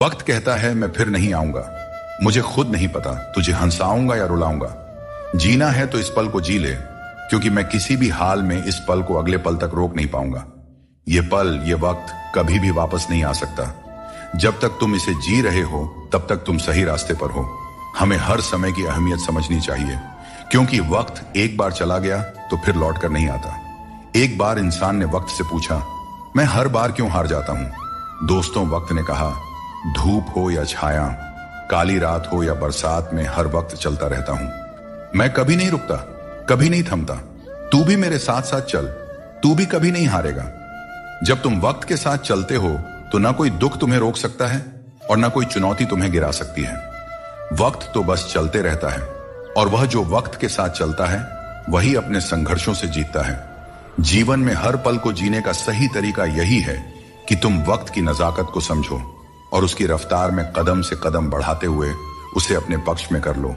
वक्त कहता है मैं फिर नहीं आऊंगा। मुझे खुद नहीं पता तुझे हंसाऊंगा या रुलाऊंगा। जीना है तो इस पल को जी ले, क्योंकि मैं किसी भी हाल में इस पल को अगले पल तक रोक नहीं पाऊंगा। ये पल, ये वक्त कभी भी वापस नहीं आ सकता। जब तक तुम इसे जी रहे हो तब तक तुम सही रास्ते पर हो। हमें हर समय की अहमियत समझनी चाहिए, क्योंकि वक्त एक बार चला गया तो फिर लौट कर नहीं आता। एक बार इंसान ने वक्त से पूछा, मैं हर बार क्यों हार जाता हूं? दोस्तों, वक्त ने कहा, धूप हो या छाया, काली रात हो या बरसात में हर वक्त चलता रहता हूं। मैं कभी नहीं रुकता, कभी नहीं थमता। तू भी मेरे साथ साथ चल, तू भी कभी नहीं हारेगा। जब तुम वक्त के साथ चलते हो तो ना कोई दुख तुम्हें रोक सकता है और ना कोई चुनौती तुम्हें गिरा सकती है। वक्त तो बस चलते रहता है, और वह जो वक्त के साथ चलता है वही अपने संघर्षों से जीतता है। जीवन में हर पल को जीने का सही तरीका यही है कि तुम वक्त की नजाकत को समझो और उसकी रफ्तार में कदम से कदम बढ़ाते हुए उसे अपने पक्ष में कर लो।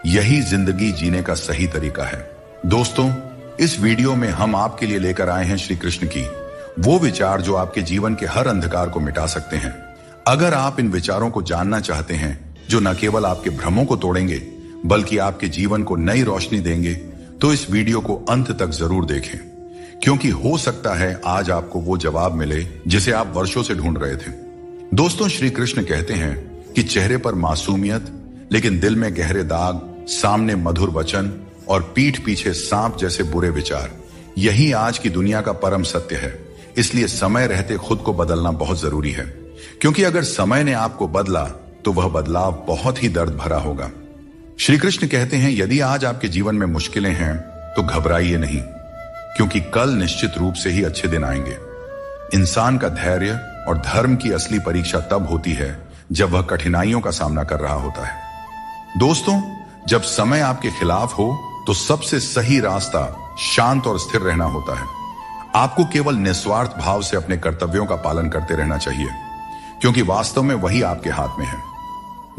यही जिंदगी जीने का सही तरीका है। दोस्तों, इस वीडियो में हम आपके लिए लेकर आए हैं श्री कृष्ण की वो विचार जो आपके जीवन के हर अंधकार को मिटा सकते हैं। अगर आप इन विचारों को जानना चाहते हैं जो न केवल आपके भ्रमों को तोड़ेंगे बल्कि आपके जीवन को नई रोशनी देंगे, तो इस वीडियो को अंत तक जरूर देखें, क्योंकि हो सकता है आज आपको वो जवाब मिले जिसे आप वर्षों से ढूंढ रहे थे। दोस्तों, श्री कृष्ण कहते हैं कि चेहरे पर मासूमियत लेकिन दिल में गहरे दाग, सामने मधुर वचन और पीठ पीछे सांप जैसे बुरे विचार, यही आज की दुनिया का परम सत्य है। इसलिए समय रहते खुद को बदलना बहुत जरूरी है, क्योंकि अगर समय ने आपको बदला तो वह बदलाव बहुत ही दर्द भरा होगा। श्री कृष्ण कहते हैं, यदि आज आपके जीवन में मुश्किलें हैं तो घबराइए नहीं, क्योंकि कल निश्चित रूप से ही अच्छे दिन आएंगे। इंसान का धैर्य और धर्म की असली परीक्षा तब होती है जब वह कठिनाइयों का सामना कर रहा होता है। दोस्तों, जब समय आपके खिलाफ हो तो सबसे सही रास्ता शांत और स्थिर रहना होता है। आपको केवल निस्वार्थ भाव से अपने कर्तव्यों का पालन करते रहना चाहिए, क्योंकि वास्तव में वही आपके हाथ में है।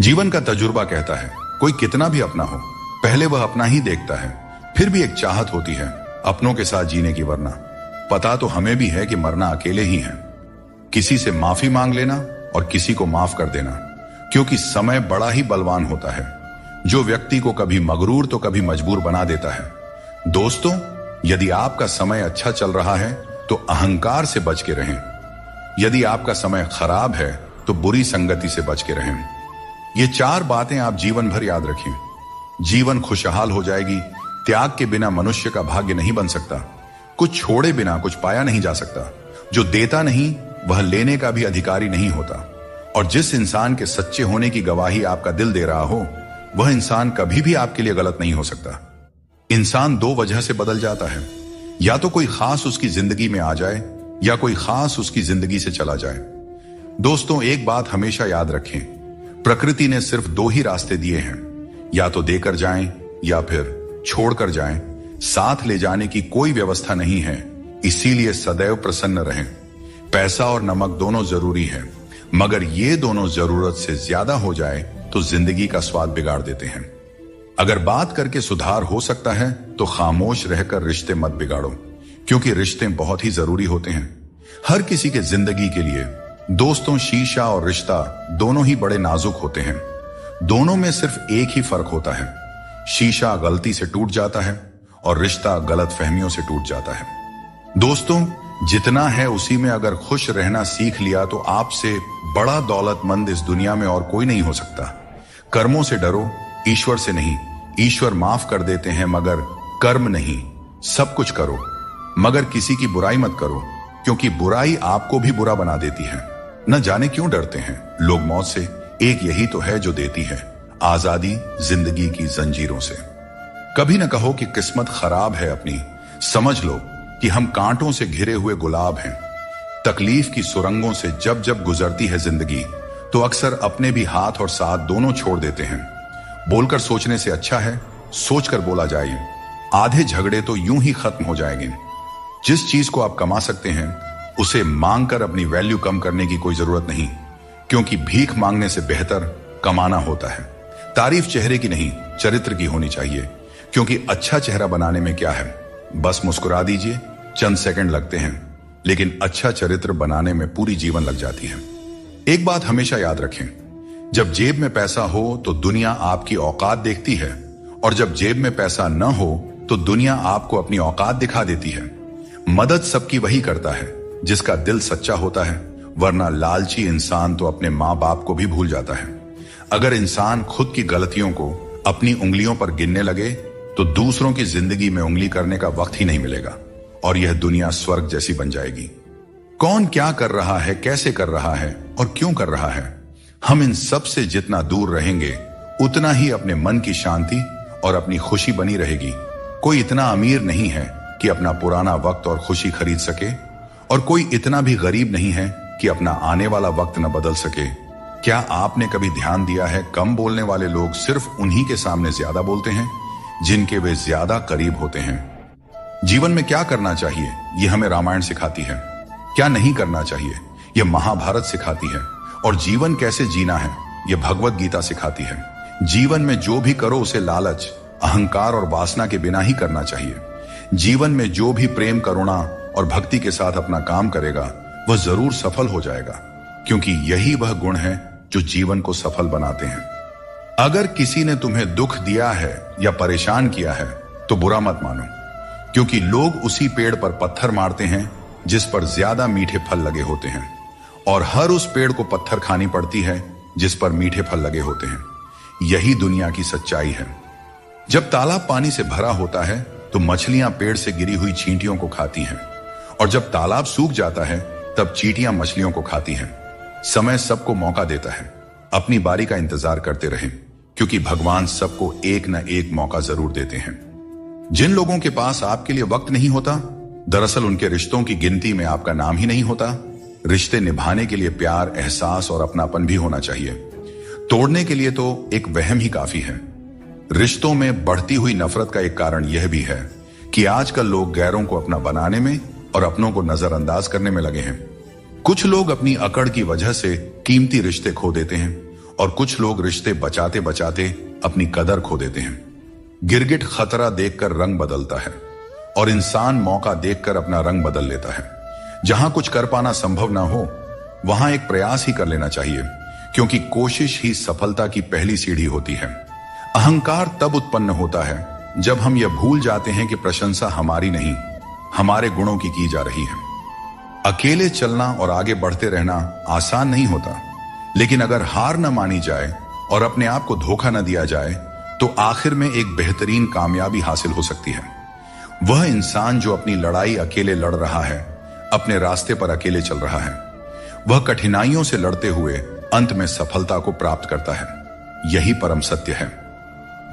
जीवन का तजुर्बा कहता है, कोई कितना भी अपना हो, पहले वह अपना ही देखता है। फिर भी एक चाहत होती है अपनों के साथ जीने की, वरना पता तो हमें भी है कि मरना अकेले ही है। किसी से माफी मांग लेना और किसी को माफ कर देना, क्योंकि समय बड़ा ही बलवान होता है, जो व्यक्ति को कभी मगरूर तो कभी मजबूर बना देता है। दोस्तों, यदि आपका समय अच्छा चल रहा है तो अहंकार से बच के रहें। यदि आपका समय खराब है तो बुरी संगति से बच के रहें। ये 4 बातें आप जीवन भर याद रखें। जीवन खुशहाल हो जाएगी। त्याग के बिना मनुष्य का भाग्य नहीं बन सकता। कुछ छोड़े बिना कुछ पाया नहीं जा सकता। जो देता नहीं वह लेने का भी अधिकारी नहीं होता। और जिस इंसान के सच्चे होने की गवाही आपका दिल दे रहा हो, वह इंसान कभी भी आपके लिए गलत नहीं हो सकता। इंसान 2 वजह से बदल जाता है, या तो कोई खास उसकी जिंदगी में आ जाए या कोई खास उसकी जिंदगी से चला जाए। दोस्तों, एक बात हमेशा याद रखें, प्रकृति ने सिर्फ 2 ही रास्ते दिए हैं, या तो देकर जाएं या फिर छोड़कर जाएं। साथ ले जाने की कोई व्यवस्था नहीं है, इसीलिए सदैव प्रसन्न रहें। पैसा और नमक दोनों जरूरी है, मगर ये दोनों जरूरत से ज्यादा हो जाए तो जिंदगी का स्वाद बिगाड़ देते हैं। अगर बात करके सुधार हो सकता है तो खामोश रहकर रिश्ते मत बिगाड़ो, क्योंकि रिश्ते बहुत ही जरूरी होते हैं हर किसी के जिंदगी के लिए। दोस्तों, शीशा और रिश्ता दोनों ही बड़े नाजुक होते हैं। दोनों में सिर्फ एक ही फर्क होता है, शीशा गलती से टूट जाता है और रिश्ता गलत फहमियों से टूट जाता है। दोस्तों, जितना है उसी में अगर खुश रहना सीख लिया तो आपसे बड़ा दौलतमंद इस दुनिया में और कोई नहीं हो सकता। कर्मों से डरो, ईश्वर से नहीं। ईश्वर माफ कर देते हैं मगर कर्म नहीं। सब कुछ करो मगर किसी की बुराई मत करो, क्योंकि बुराई आपको भी बुरा बना देती है। न जाने क्यों डरते हैं लोग मौत से, एक यही तो है जो देती है आजादी जिंदगी की जंजीरों से। कभी न कहो कि किस्मत खराब है अपनी, समझ लो कि हम कांटों से घिरे हुए गुलाब हैं। तकलीफ की सुरंगों से जब जब गुजरती है जिंदगी तो अक्सर अपने भी हाथ और साथ दोनों छोड़ देते हैं। बोलकर सोचने से अच्छा है सोचकर बोला जाए। आधे झगड़े तो यूं ही खत्म हो जाएंगे। जिस चीज को आप कमा सकते हैं उसे मांगकर अपनी वैल्यू कम करने की कोई जरूरत नहीं, क्योंकि भीख मांगने से बेहतर कमाना होता है। तारीफ चेहरे की नहीं चरित्र की होनी चाहिए, क्योंकि अच्छा चेहरा बनाने में क्या है, बस मुस्कुरा दीजिए, चंद सेकंड लगते हैं, लेकिन अच्छा चरित्र बनाने में पूरी जीवन लग जाती है। एक बात हमेशा याद रखें, जब जेब में पैसा हो तो दुनिया आपकी औकात देखती है, और जब जेब में पैसा न हो तो दुनिया आपको अपनी औकात दिखा देती है। मदद सबकी वही करता है जिसका दिल सच्चा होता है, वरना लालची इंसान तो अपने माँ बाप को भी भूल जाता है। अगर इंसान खुद की गलतियों को अपनी उंगलियों पर गिनने लगे तो दूसरों की जिंदगी में उंगली करने का वक्त ही नहीं मिलेगा और यह दुनिया स्वर्ग जैसी बन जाएगी। कौन क्या कर रहा है, कैसे कर रहा है और क्यों कर रहा है, हम इन सब से जितना दूर रहेंगे उतना ही अपने मन की शांति और अपनी खुशी बनी रहेगी। कोई इतना अमीर नहीं है कि अपना पुराना वक्त और खुशी खरीद सके, और कोई इतना भी गरीब नहीं है कि अपना आने वाला वक्त न बदल सके। क्या आपने कभी ध्यान दिया है, कम बोलने वाले लोग सिर्फ उन्हीं के सामने ज्यादा बोलते हैं जिनके वे ज्यादा करीब होते हैं। जीवन में क्या करना चाहिए यह हमें रामायण सिखाती है, क्या नहीं करना चाहिए यह महाभारत सिखाती है, और जीवन कैसे जीना है यह भगवत गीता सिखाती है। जीवन में जो भी करो उसे लालच, अहंकार और वासना के बिना ही करना चाहिए। जीवन में जो भी प्रेम, करुणा और भक्ति के साथ अपना काम करेगा वह जरूर सफल हो जाएगा, क्योंकि यही वह गुण है जो जीवन को सफल बनाते हैं। अगर किसी ने तुम्हें दुख दिया है या परेशान किया है तो बुरा मत मानो, क्योंकि लोग उसी पेड़ पर पत्थर मारते हैं जिस पर ज्यादा मीठे फल लगे होते हैं, और हर उस पेड़ को पत्थर खानी पड़ती है जिस पर मीठे फल लगे होते हैं। यही दुनिया की सच्चाई है। जब तालाब पानी से भरा होता है तो मछलियां पेड़ से गिरी हुई चींटियों को खाती हैं, और जब तालाब सूख जाता है तब चींटियां मछलियों को खाती हैं। समय सबको मौका देता है, अपनी बारी का इंतजार करते रहें, क्योंकि भगवान सबको एक न एक मौका जरूर देते हैं। जिन लोगों के पास आपके लिए वक्त नहीं होता, दरअसल उनके रिश्तों की गिनती में आपका नाम ही नहीं होता। रिश्ते निभाने के लिए प्यार, एहसास और अपनापन भी होना चाहिए। तोड़ने के लिए तो एक वहम ही काफी है। रिश्तों में बढ़ती हुई नफरत का एक कारण यह भी है कि आजकल लोग गैरों को अपना बनाने में और अपनों को नजरअंदाज करने में लगे हैं। कुछ लोग अपनी अकड़ की वजह से कीमती रिश्ते खो देते हैं, और कुछ लोग रिश्ते बचाते बचाते अपनी कदर खो देते हैं। गिरगिट खतरा देखकर रंग बदलता है, और इंसान मौका देखकर अपना रंग बदल लेता है। जहां कुछ कर पाना संभव ना हो वहां एक प्रयास ही कर लेना चाहिए, क्योंकि कोशिश ही सफलता की पहली सीढ़ी होती है। अहंकार तब उत्पन्न होता है जब हम यह भूल जाते हैं कि प्रशंसा हमारी नहीं, हमारे गुणों की जा रही है। अकेले चलना और आगे बढ़ते रहना आसान नहीं होता, लेकिन अगर हार न मानी जाए और अपने आप को धोखा न दिया जाए तो आखिर में एक बेहतरीन कामयाबी हासिल हो सकती है। वह इंसान जो अपनी लड़ाई अकेले लड़ रहा है, अपने रास्ते पर अकेले चल रहा है, वह कठिनाइयों से लड़ते हुए अंत में सफलता को प्राप्त करता है। यही परम सत्य है।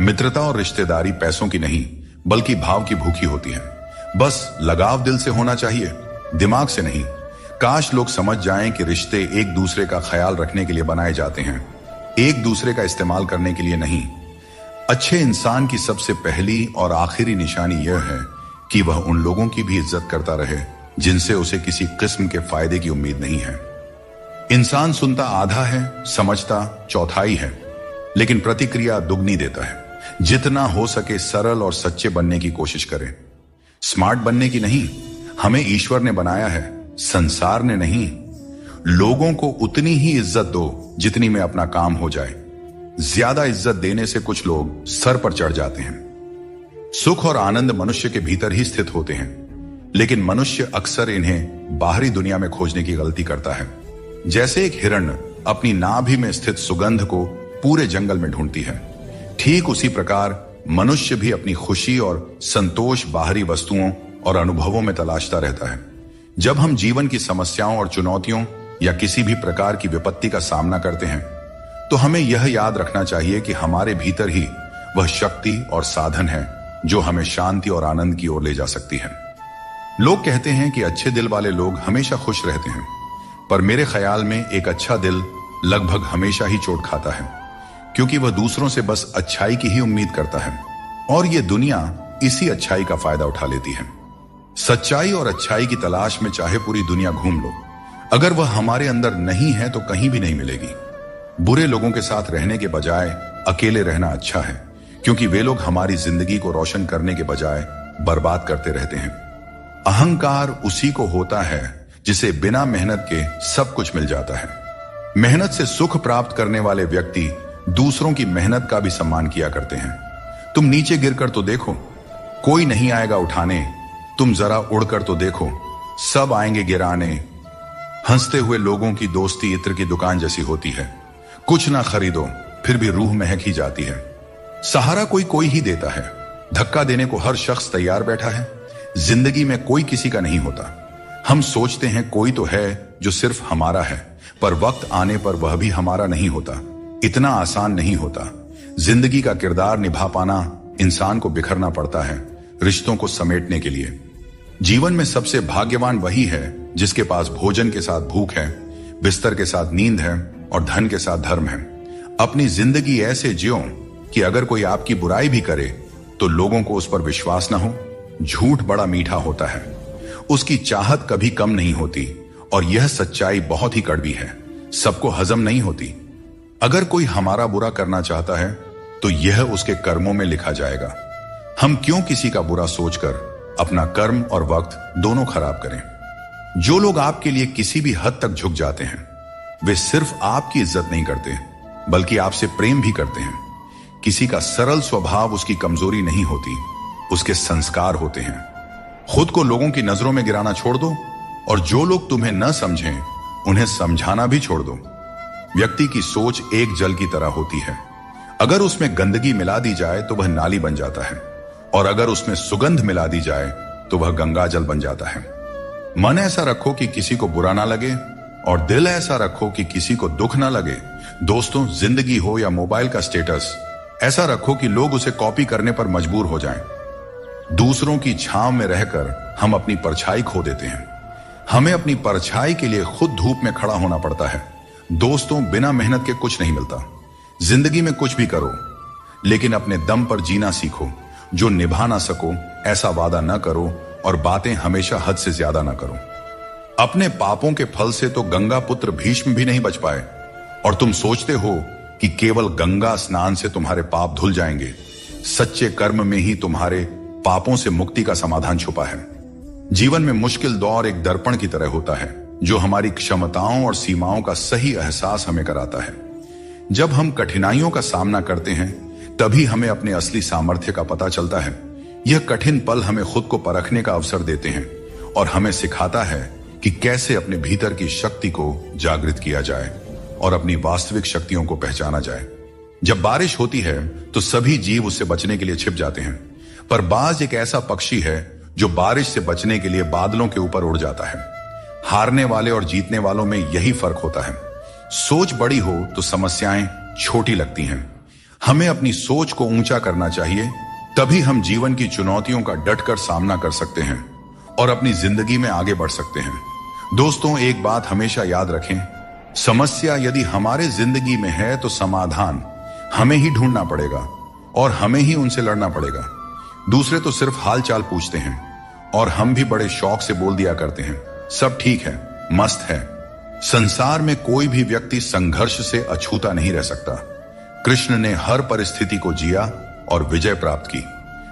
मित्रता और रिश्तेदारी पैसों की नहीं बल्कि भाव की भूखी होती है। बस लगाव दिल से होना चाहिए, दिमाग से नहीं। काश लोग समझ जाएं कि रिश्ते एक दूसरे का ख्याल रखने के लिए बनाए जाते हैं, एक दूसरे का इस्तेमाल करने के लिए नहीं। अच्छे इंसान की सबसे पहली और आखिरी निशानी यह है कि वह उन लोगों की भी इज्जत करता रहे जिनसे उसे किसी किस्म के फायदे की उम्मीद नहीं है। इंसान सुनता आधा है, समझता चौथाई है, लेकिन प्रतिक्रिया दुगनी देता है। जितना हो सके सरल और सच्चे बनने की कोशिश करें। स्मार्ट बनने की नहीं, हमें ईश्वर ने बनाया है, संसार ने नहीं। लोगों को उतनी ही इज्जत दो जितनी में अपना काम हो जाए। ज्यादा इज्जत देने से कुछ लोग सर पर चढ़ जाते हैं। सुख और आनंद मनुष्य के भीतर ही स्थित होते हैं, लेकिन मनुष्य अक्सर इन्हें बाहरी दुनिया में खोजने की गलती करता है। जैसे एक हिरण अपनी नाभि में स्थित सुगंध को पूरे जंगल में ढूंढती है, ठीक उसी प्रकार मनुष्य भी अपनी खुशी और संतोष बाहरी वस्तुओं और अनुभवों में तलाशता रहता है। जब हम जीवन की समस्याओं और चुनौतियों या किसी भी प्रकार की विपत्ति का सामना करते हैं तो हमें यह याद रखना चाहिए कि हमारे भीतर ही वह शक्ति और साधन है जो हमें शांति और आनंद की ओर ले जा सकती है। लोग कहते हैं कि अच्छे दिल वाले लोग हमेशा खुश रहते हैं, पर मेरे ख्याल में एक अच्छा दिल लगभग हमेशा ही चोट खाता है, क्योंकि वह दूसरों से बस अच्छाई की ही उम्मीद करता है और यह दुनिया इसी अच्छाई का फायदा उठा लेती है। सच्चाई और अच्छाई की तलाश में चाहे पूरी दुनिया घूम लो, अगर वह हमारे अंदर नहीं है तो कहीं भी नहीं मिलेगी। बुरे लोगों के साथ रहने के बजाय अकेले रहना अच्छा है, क्योंकि वे लोग हमारी जिंदगी को रोशन करने के बजाय बर्बाद करते रहते हैं। अहंकार उसी को होता है जिसे बिना मेहनत के सब कुछ मिल जाता है। मेहनत से सुख प्राप्त करने वाले व्यक्ति दूसरों की मेहनत का भी सम्मान किया करते हैं। तुम नीचे गिरकर तो देखो, कोई नहीं आएगा उठाने। तुम जरा उड़कर तो देखो, सब आएंगे गिराने। हंसते हुए लोगों की दोस्ती इत्र की दुकान जैसी होती है। कुछ ना खरीदो फिर भी रूह महक ही जाती है। सहारा कोई कोई ही देता है, धक्का देने को हर शख्स तैयार बैठा है। जिंदगी में कोई किसी का नहीं होता। हम सोचते हैं कोई तो है जो सिर्फ हमारा है, पर वक्त आने पर वह भी हमारा नहीं होता। इतना आसान नहीं होता। जिंदगी का किरदार निभा पाना इंसान को बिखरना पड़ता है रिश्तों को समेटने के लिए। जीवन में सबसे भाग्यवान वही है जिसके पास भोजन के साथ भूख है, बिस्तर के साथ नींद है और धन के साथ धर्म है। अपनी जिंदगी ऐसे जियो कि अगर कोई आपकी बुराई भी करे तो लोगों को उस पर विश्वास ना हो। झूठ बड़ा मीठा होता है, उसकी चाहत कभी कम नहीं होती और यह सच्चाई बहुत ही कड़वी है, सबको हजम नहीं होती। अगर कोई हमारा बुरा करना चाहता है तो यह उसके कर्मों में लिखा जाएगा। हम क्यों किसी का बुरा सोचकर अपना कर्म और वक्त दोनों खराब करें। जो लोग आपके लिए किसी भी हद तक झुक जाते हैं वे सिर्फ आपकी इज्जत नहीं करते बल्कि आपसे प्रेम भी करते हैं। किसी का सरल स्वभाव उसकी कमजोरी नहीं होती, उसके संस्कार होते हैं। खुद को लोगों की नजरों में गिराना छोड़ दो और जो लोग तुम्हें न समझें उन्हें समझाना भी छोड़ दो। व्यक्ति की सोच एक जल की तरह होती है, अगर उसमें गंदगी मिला दी जाए तो वह नाली बन जाता है और अगर उसमें सुगंध मिला दी जाए तो वह गंगा जल बन जाता है। मन ऐसा रखो कि किसी को बुरा ना लगे और दिल ऐसा रखो कि किसी को दुख ना लगे। दोस्तों, जिंदगी हो या मोबाइल का स्टेटस, ऐसा रखो कि लोग उसे कॉपी करने पर मजबूर हो जाएं। दूसरों की छांव में रहकर हम अपनी परछाई खो देते हैं। हमें अपनी परछाई के लिए खुद धूप में खड़ा होना पड़ता है। दोस्तों, बिना मेहनत के कुछ नहीं मिलता। जिंदगी में कुछ भी करो लेकिन अपने दम पर जीना सीखो। जो निभा ना सको ऐसा वादा ना करो और बातें हमेशा हद से ज्यादा ना करो। अपने पापों के फल से तो गंगा पुत्र भीष्म भी नहीं बच पाए और तुम सोचते हो कि केवल गंगा स्नान से तुम्हारे पाप धुल जाएंगे। सच्चे कर्म में ही तुम्हारे पापों से मुक्ति का समाधान छुपा है। जीवन में मुश्किल दौर एक दर्पण की तरह होता है जो हमारी क्षमताओं और सीमाओं का सही एहसास हमें कराता है। जब हम कठिनाइयों का सामना करते हैं तभी हमें अपने असली सामर्थ्य का पता चलता है। यह कठिन पल हमें खुद को परखने का अवसर देते हैं और हमें सिखाता है कि कैसे अपने भीतर की शक्ति को जागृत किया जाए और अपनी वास्तविक शक्तियों को पहचाना जाए। जब बारिश होती है तो सभी जीव उससे बचने के लिए छिप जाते हैं, पर बाज एक ऐसा पक्षी है जो बारिश से बचने के लिए बादलों के ऊपर उड़ जाता है। हारने वाले और जीतने वालों में यही फर्क होता है। सोच बड़ी हो तो समस्याएं छोटी लगती हैं। हमें अपनी सोच को ऊंचा करना चाहिए, तभी हम जीवन की चुनौतियों का डटकर सामना कर सकते हैं और अपनी जिंदगी में आगे बढ़ सकते हैं। दोस्तों, एक बात हमेशा याद रखें, समस्या यदि हमारे जिंदगी में है तो समाधान हमें ही ढूंढना पड़ेगा और हमें ही उनसे लड़ना पड़ेगा। दूसरे तो सिर्फ हाल चाल पूछते हैं और हम भी बड़े शौक से बोल दिया करते हैं, सब ठीक है, मस्त है। संसार में कोई भी व्यक्ति संघर्ष से अछूता नहीं रह सकता। कृष्ण ने हर परिस्थिति को जिया और विजय प्राप्त की।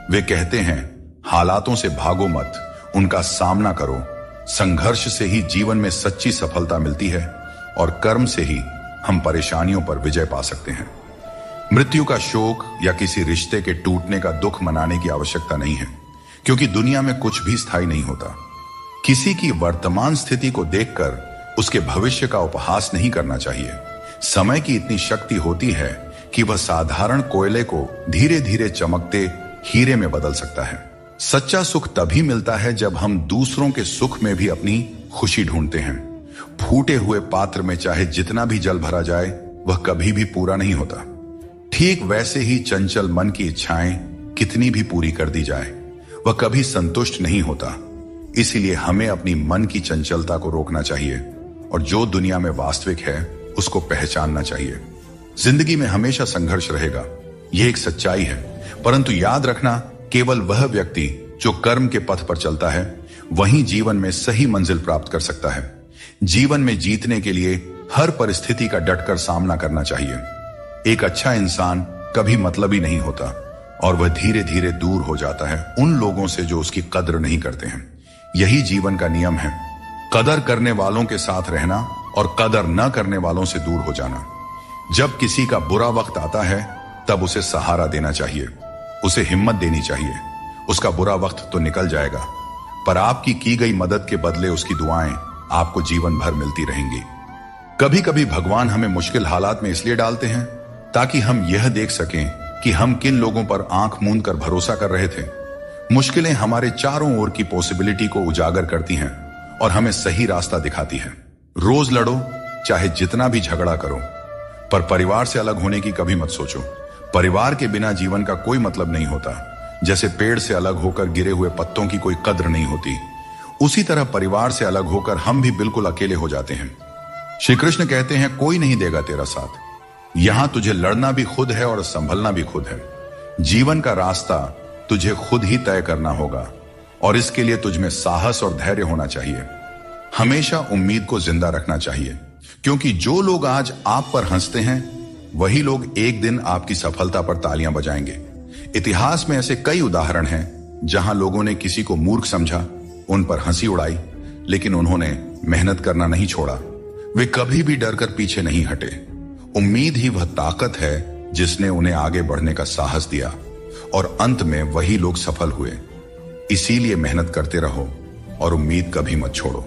वे कहते हैं, हालातों से भागो मत, उनका सामना करो। संघर्ष से ही जीवन में सच्ची सफलता मिलती है और कर्म से ही हम परेशानियों पर विजय पा सकते हैं। मृत्यु का शोक या किसी रिश्ते के टूटने का दुख मनाने की आवश्यकता नहीं है, क्योंकि दुनिया में कुछ भी स्थायी नहीं होता। किसी की वर्तमान स्थिति को देखकर उसके भविष्य का उपहास नहीं करना चाहिए। समय की इतनी शक्ति होती है कि वह साधारण कोयले को धीरे धीरे चमकते हीरे में बदल सकता है। सच्चा सुख तभी मिलता है जब हम दूसरों के सुख में भी अपनी खुशी ढूंढते हैं। फूटे हुए पात्र में चाहे जितना भी जल भरा जाए वह कभी भी पूरा नहीं होता। ठीक वैसे ही चंचल मन की इच्छाएं कितनी भी पूरी कर दी जाए वह कभी संतुष्ट नहीं होता। इसीलिए हमें अपनी मन की चंचलता को रोकना चाहिए और जो दुनिया में वास्तविक है उसको पहचानना चाहिए। जिंदगी में हमेशा संघर्ष रहेगा, यह एक सच्चाई है, परंतु याद रखना, केवल वह व्यक्ति जो कर्म के पथ पर चलता है वही जीवन में सही मंजिल प्राप्त कर सकता है। जीवन में जीतने के लिए हर परिस्थिति का डटकर सामना करना चाहिए। एक अच्छा इंसान कभी मतलबी नहीं होता और वह धीरे धीरे दूर हो जाता है उन लोगों से जो उसकी कद्र नहीं करते हैं। यही जीवन का नियम है, कदर करने वालों के साथ रहना और कदर न करने वालों से दूर हो जाना। जब किसी का बुरा वक्त आता है तब उसे सहारा देना चाहिए, उसे हिम्मत देनी चाहिए। उसका बुरा वक्त तो निकल जाएगा, पर आपकी की गई मदद के बदले उसकी दुआएं आपको जीवन भर मिलती रहेंगी। कभी कभी भगवान हमें मुश्किल हालात में इसलिए डालते हैं ताकि हम यह देख सकें कि हम किन लोगों पर आंख मूंद कर भरोसा कर रहे थे। मुश्किलें हमारे चारों ओर की पॉसिबिलिटी को उजागर करती हैं और हमें सही रास्ता दिखाती हैं। रोज लड़ो, चाहे जितना भी झगड़ा करो, पर परिवार से अलग होने की कभी मत सोचो। परिवार के बिना जीवन का कोई मतलब नहीं होता। जैसे पेड़ से अलग होकर गिरे हुए पत्तों की कोई कद्र नहीं होती, उसी तरह परिवार से अलग होकर हम भी बिल्कुल अकेले हो जाते हैं। श्री कृष्ण कहते हैं, कोई नहीं देगा तेरा साथ। यहां तुझे लड़ना भी खुद है और संभलना भी खुद है। जीवन का रास्ता तुझे खुद ही तय करना होगा और इसके लिए तुझमें साहस और धैर्य होना चाहिए। हमेशा उम्मीद को जिंदा रखना चाहिए, क्योंकि जो लोग आज आप पर हंसते हैं वही लोग एक दिन आपकी सफलता पर तालियां बजाएंगे। इतिहास में ऐसे कई उदाहरण हैं जहां लोगों ने किसी को मूर्ख समझा, उन पर हंसी उड़ाई, लेकिन उन्होंने मेहनत करना नहीं छोड़ा। वे कभी भी डरकर पीछे नहीं हटे। उम्मीद ही वह ताकत है जिसने उन्हें आगे बढ़ने का साहस दिया और अंत में वही लोग सफल हुए। इसीलिए मेहनत करते रहो और उम्मीद कभी मत छोड़ो।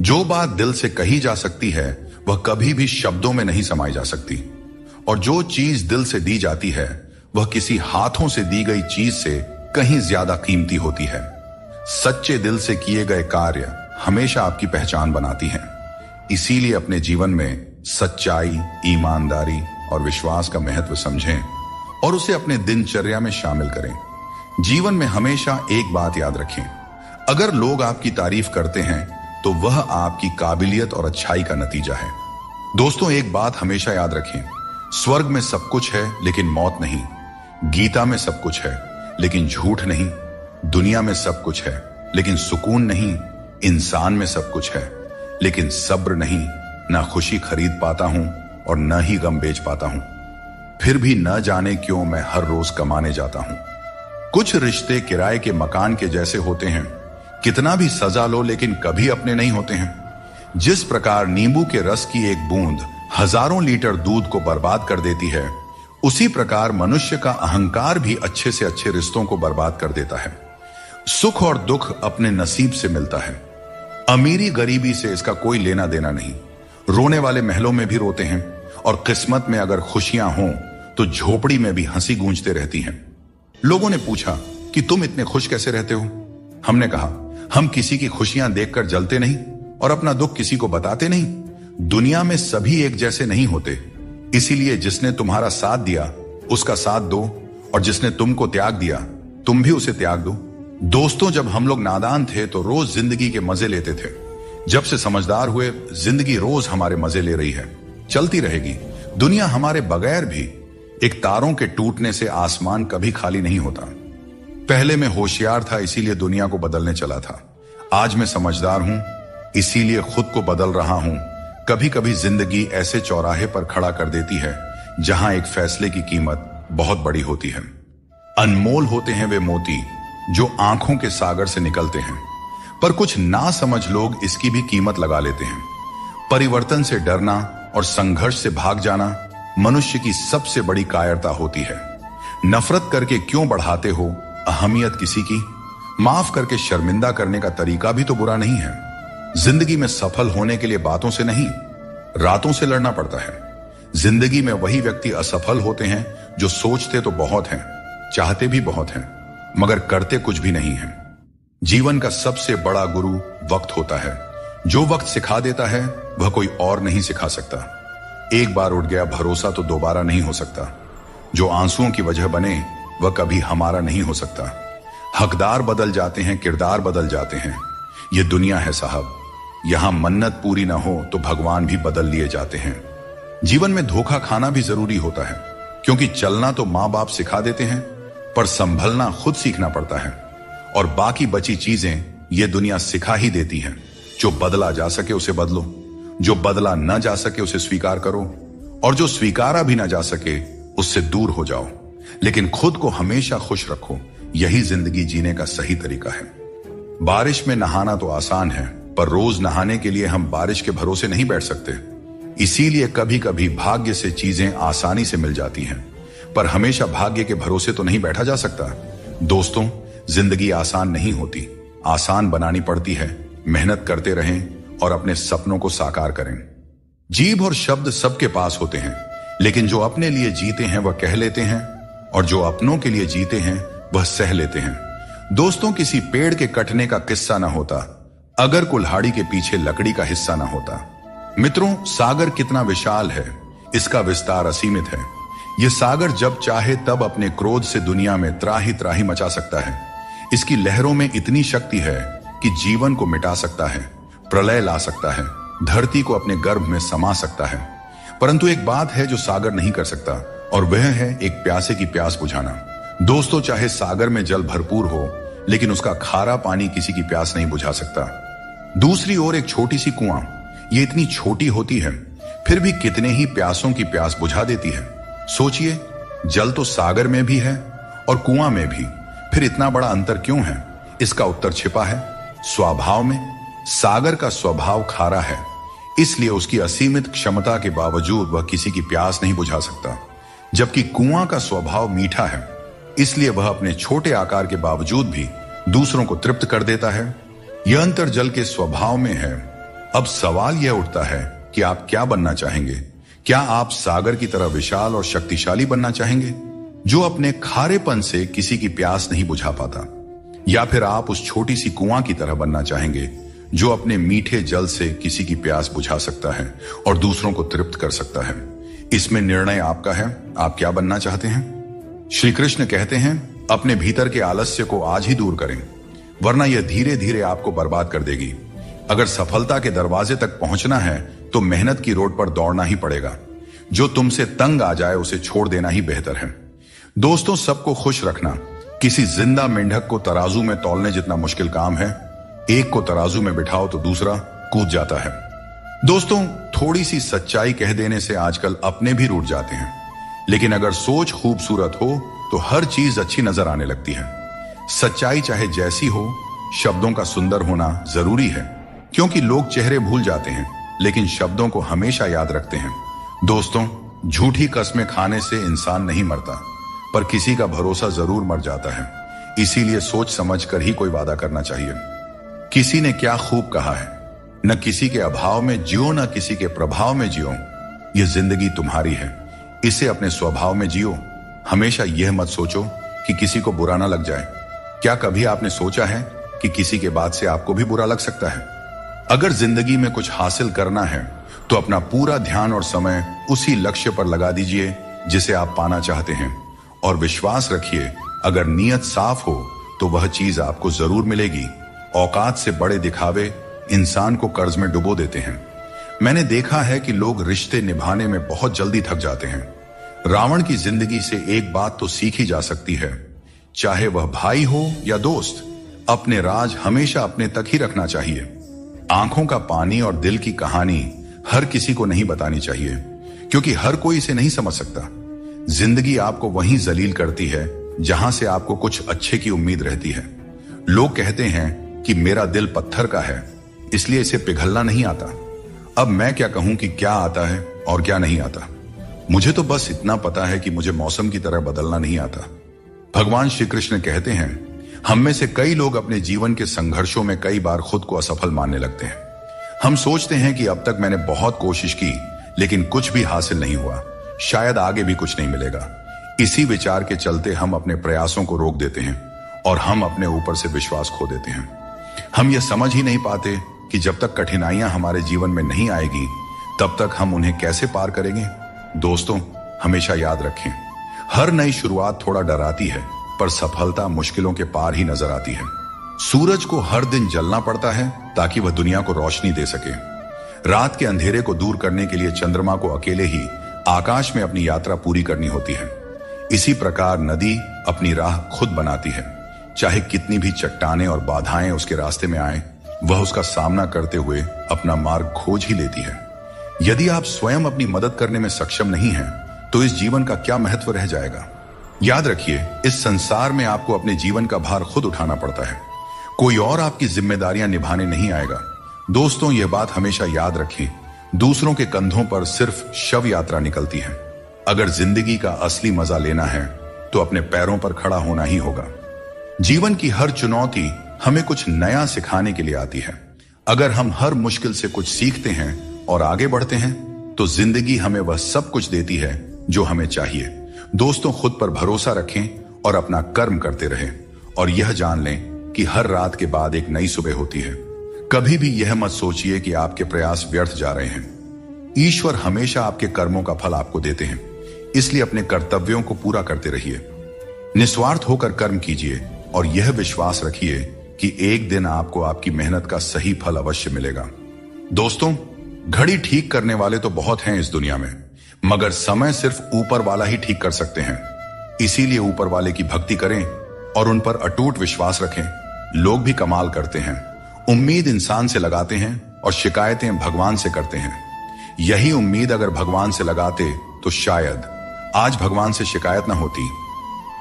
जो बात दिल से कही जा सकती है वह कभी भी शब्दों में नहीं समाई जा सकती, और जो चीज दिल से दी जाती है वह किसी हाथों से दी गई चीज से कहीं ज्यादा कीमती होती है। सच्चे दिल से किए गए कार्य हमेशा आपकी पहचान बनाती हैं। इसीलिए अपने जीवन में सच्चाई, ईमानदारी और विश्वास का महत्व समझें और उसे अपने दिनचर्या में शामिल करें। जीवन में हमेशा एक बात याद रखें, अगर लोग आपकी तारीफ करते हैं तो वह आपकी काबिलियत और अच्छाई का नतीजा है। दोस्तों, एक बात हमेशा याद रखें, स्वर्ग में सब कुछ है लेकिन मौत नहीं। गीता में सब कुछ है लेकिन झूठ नहीं। दुनिया में सब कुछ है लेकिन सुकून नहीं। इंसान में सब कुछ है लेकिन सब्र नहीं। ना खुशी खरीद पाता हूं और न ही गम बेच पाता हूं, फिर भी न जाने क्यों मैं हर रोज कमाने जाता हूं। कुछ रिश्ते किराए के मकान के जैसे होते हैं, कितना भी सजा लो लेकिन कभी अपने नहीं होते हैं। जिस प्रकार नींबू के रस की एक बूंद हजारों लीटर दूध को बर्बाद कर देती है, उसी प्रकार मनुष्य का अहंकार भी अच्छे से अच्छे रिश्तों को बर्बाद कर देता है। सुख और दुख अपने नसीब से मिलता है। अमीरी गरीबी से इसका कोई लेना देना नहीं। रोने वाले महलों में भी रोते हैं और किस्मत में अगर खुशियां हों तो झोपड़ी में भी हंसी गूंजते रहती हैं। लोगों ने पूछा कि तुम इतने खुश कैसे रहते हो? हमने कहा, हम किसी की खुशियां देखकर जलते नहीं और अपना दुख किसी को बताते नहीं। दुनिया में सभी एक जैसे नहीं होते, इसीलिए जिसने तुम्हारा साथ दिया उसका साथ दो, और जिसने तुमको त्याग दिया तुम भी उसे त्याग दो। दोस्तों, जब हम लोग नादान थे तो रोज जिंदगी के मजे लेते थे। जब से समझदार हुए, जिंदगी रोज हमारे मजे ले रही है, चलती रहेगी। दुनिया हमारे बगैर भी, एक तारों के टूटने से आसमान कभी खाली नहीं होता। पहले मैं होशियार था इसीलिए दुनिया को बदलने चला था। आज मैं समझदार हूं इसीलिए खुद को बदल रहा हूं। कभी कभी जिंदगी ऐसे चौराहे पर खड़ा कर देती है जहां एक फैसले की कीमत बहुत बड़ी होती है। अनमोल होते हैं वे मोती जो आंखों के सागर से निकलते हैं, पर कुछ ना समझ लोग इसकी भी कीमत लगा लेते हैं। परिवर्तन से डरना और संघर्ष से भाग जाना मनुष्य की सबसे बड़ी कायरता होती है। नफरत करके क्यों बढ़ाते हो अहमियत किसी की? माफ करके शर्मिंदा करने का तरीका भी तो बुरा नहीं है। जिंदगी में सफल होने के लिए बातों से नहीं, रातों से लड़ना पड़ता है। जिंदगी में वही व्यक्ति असफल होते हैं जो सोचते तो बहुत हैं, चाहते भी बहुत हैं, मगर करते कुछ भी नहीं है। जीवन का सबसे बड़ा गुरु वक्त होता है। जो वक्त सिखा देता है वह कोई और नहीं सिखा सकता। एक बार उठ गया भरोसा तो दोबारा नहीं हो सकता। जो आंसुओं की वजह बने वह कभी हमारा नहीं हो सकता। हकदार बदल जाते हैं, किरदार बदल जाते हैं। ये दुनिया है साहब, यहां मन्नत पूरी ना हो तो भगवान भी बदल लिए जाते हैं। जीवन में धोखा खाना भी जरूरी होता है, क्योंकि चलना तो मां बाप सिखा देते हैं, पर संभलना खुद सीखना पड़ता है। और बाकी बची चीजें ये दुनिया सिखा ही देती है। जो बदला जा सके उसे बदलो, जो बदला न जा सके उसे स्वीकार करो, और जो स्वीकारा भी ना जा सके उससे दूर हो जाओ। लेकिन खुद को हमेशा खुश रखो, यही जिंदगी जीने का सही तरीका है। बारिश में नहाना तो आसान है, पर रोज नहाने के लिए हम बारिश के भरोसे नहीं बैठ सकते। इसीलिए कभी कभी भाग्य से चीजें आसानी से मिल जाती हैं, पर हमेशा भाग्य के भरोसे तो नहीं बैठा जा सकता। दोस्तों, जिंदगी आसान नहीं होती, आसान बनानी पड़ती है। मेहनत करते रहें और अपने सपनों को साकार करें। जीभ और शब्द सबके पास होते हैं, लेकिन जो अपने लिए जीते हैं वह कह लेते हैं, और जो अपनों के लिए जीते हैं वह सह लेते हैं। दोस्तों, किसी पेड़ के कटने का किस्सा ना होता अगर कुल्हाड़ी के पीछे लकड़ी का हिस्सा ना होता। मित्रों, सागर कितना विशाल है, इसका विस्तार असीमित है। यह सागर जब चाहे तब अपने क्रोध से दुनिया में त्राही त्राही मचा सकता है। इसकी लहरों में इतनी शक्ति है कि जीवन को मिटा सकता है, प्रलय ला सकता है, धरती को अपने गर्भ में समा सकता है। परंतु एक बात है जो सागर नहीं कर सकता, और वह है एक प्यासे की प्यास बुझाना। दोस्तों, चाहे सागर में जल भरपूर हो, लेकिन उसका खारा पानी किसी की प्यास नहीं बुझा सकता। दूसरी ओर एक छोटी सी कुआं, ये इतनी छोटी होती है, फिर भी कितने ही प्यासों की प्यास बुझा देती है। सोचिए, जल तो सागर में भी है और कुआं में भी, फिर इतना बड़ा अंतर क्यों है? इसका उत्तर छिपा है स्वभाव में। सागर का स्वभाव खारा है, इसलिए उसकी असीमित क्षमता के बावजूद वह किसी की प्यास नहीं बुझा सकता। जबकि कुआं का स्वभाव मीठा है, इसलिए वह अपने छोटे आकार के बावजूद भी दूसरों को तृप्त कर देता है। यह अंतर जल के स्वभाव में है। अब सवाल यह उठता है कि आप क्या बनना चाहेंगे? क्या आप सागर की तरह विशाल और शक्तिशाली बनना चाहेंगे, जो अपने खारेपन से किसी की प्यास नहीं बुझा पाता? या फिर आप उस छोटी सी कुआं की तरह बनना चाहेंगे, जो अपने मीठे जल से किसी की प्यास बुझा सकता है और दूसरों को तृप्त कर सकता है? इसमें निर्णय आपका है। आप क्या बनना चाहते हैं? श्री कृष्ण कहते हैं, अपने भीतर के आलस्य को आज ही दूर करें, वरना यह धीरे धीरे आपको बर्बाद कर देगी। अगर सफलता के दरवाजे तक पहुंचना है तो मेहनत की रोड पर दौड़ना ही पड़ेगा। जो तुमसे तंग आ जाए उसे छोड़ देना ही बेहतर है। दोस्तों, सबको खुश रखना किसी जिंदा मेंढक को तराजू में तौलने जितना मुश्किल काम है। एक को तराजू में बिठाओ तो दूसरा कूद जाता है। दोस्तों, थोड़ी सी सच्चाई कह देने से आजकल अपने भी रूठ जाते हैं, लेकिन अगर सोच खूबसूरत हो तो हर चीज अच्छी नजर आने लगती है। सच्चाई चाहे जैसी हो, शब्दों का सुंदर होना जरूरी है, क्योंकि लोग चेहरे भूल जाते हैं लेकिन शब्दों को हमेशा याद रखते हैं। दोस्तों, झूठी कस्में खाने से इंसान नहीं मरता, पर किसी का भरोसा जरूर मर जाता है। इसीलिए सोच समझ कर ही कोई वादा करना चाहिए। किसी ने क्या खूब कहा है, न किसी के अभाव में जियो, न किसी के प्रभाव में जियो। यह जिंदगी तुम्हारी है, इसे अपने स्वभाव में जियो। हमेशा यह मत सोचो कि किसी को बुरा ना लग जाए। क्या कभी आपने सोचा है कि किसी के बात से आपको भी बुरा लग सकता है? अगर जिंदगी में कुछ हासिल करना है तो अपना पूरा ध्यान और समय उसी लक्ष्य पर लगा दीजिए जिसे आप पाना चाहते हैं, और विश्वास रखिए, अगर नीयत साफ हो तो वह चीज आपको जरूर मिलेगी। औकात से बड़े दिखावे इंसान को कर्ज में डुबो देते हैं। मैंने देखा है कि लोग रिश्ते निभाने में बहुत जल्दी थक जाते हैं। रावण की जिंदगी से एक बात तो सीखी जा सकती है, चाहे वह भाई हो या दोस्त, अपने राज हमेशा अपने तक ही रखना चाहिए। आंखों का पानी और दिल की कहानी हर किसी को नहीं बतानी चाहिए, क्योंकि हर कोई इसे नहीं समझ सकता। जिंदगी आपको वहीं जलील करती है जहां से आपको कुछ अच्छे की उम्मीद रहती है। लोग कहते हैं कि मेरा दिल पत्थर का है, इसलिए इसे पिघलना नहीं आता। अब मैं क्या कहूं कि क्या आता है और क्या नहीं आता। मुझे तो बस इतना पता है कि मुझे मौसम की तरह बदलना नहीं आता। भगवान श्री कृष्ण कहते हैं, हम में से कई लोग अपने जीवन के संघर्षों में कई बार खुद को असफल मानने लगते हैं। हम सोचते हैं कि अब तक मैंने बहुत कोशिश की, लेकिन कुछ भी हासिल नहीं हुआ, शायद आगे भी कुछ नहीं मिलेगा। इसी विचार के चलते हम अपने प्रयासों को रोक देते हैं और हम अपने ऊपर से विश्वास खो देते हैं। हम यह समझ ही नहीं पाते कि जब तक कठिनाइयां हमारे जीवन में नहीं आएगी, तब तक हम उन्हें कैसे पार करेंगे। दोस्तों, हमेशा याद रखें, हर नई शुरुआत थोड़ा डराती है, पर सफलता मुश्किलों के पार ही नजर आती है। सूरज को हर दिन जलना पड़ता है ताकि वह दुनिया को रोशनी दे सके। रात के अंधेरे को दूर करने के लिए चंद्रमा को अकेले ही आकाश में अपनी यात्रा पूरी करनी होती है। इसी प्रकार नदी अपनी राह खुद बनाती है। चाहे कितनी भी चट्टानें और बाधाएं उसके रास्ते में आए, वह उसका सामना करते हुए अपना मार्ग खोज ही लेती है। यदि आप स्वयं अपनी मदद करने में सक्षम नहीं हैं, तो इस जीवन का क्या महत्व रह जाएगा। याद रखिए, इस संसार में आपको अपने जीवन का भार खुद उठाना पड़ता है। कोई और आपकी जिम्मेदारियां निभाने नहीं आएगा। दोस्तों, यह बात हमेशा याद रखें, दूसरों के कंधों पर सिर्फ शव यात्रा निकलती है। अगर जिंदगी का असली मजा लेना है तो अपने पैरों पर खड़ा होना ही होगा। जीवन की हर चुनौती हमें कुछ नया सिखाने के लिए आती है। अगर हम हर मुश्किल से कुछ सीखते हैं और आगे बढ़ते हैं तो जिंदगी हमें वह सब कुछ देती है जो हमें चाहिए। दोस्तों, खुद पर भरोसा रखें और अपना कर्म करते रहें और यह जान लें कि हर रात के बाद एक नई सुबह होती है। कभी भी यह मत सोचिए कि आपके प्रयास व्यर्थ जा रहे हैं। ईश्वर हमेशा आपके कर्मों का फल आपको देते हैं, इसलिए अपने कर्तव्यों को पूरा करते रहिए। निस्वार्थ होकर कर्म कीजिए और यह विश्वास रखिए कि एक दिन आपको आपकी मेहनत का सही फल अवश्य मिलेगा। दोस्तों, घड़ी ठीक करने वाले तो बहुत हैं इस दुनिया में, मगर समय सिर्फ ऊपर वाला ही ठीक कर सकते हैं। इसीलिए ऊपर वाले की भक्ति करें और उन पर अटूट विश्वास रखें। लोग भी कमाल करते हैं, उम्मीद इंसान से लगाते हैं और शिकायतें भगवान से करते हैं। यही उम्मीद अगर भगवान से लगाते तो शायद आज भगवान से शिकायत ना होती।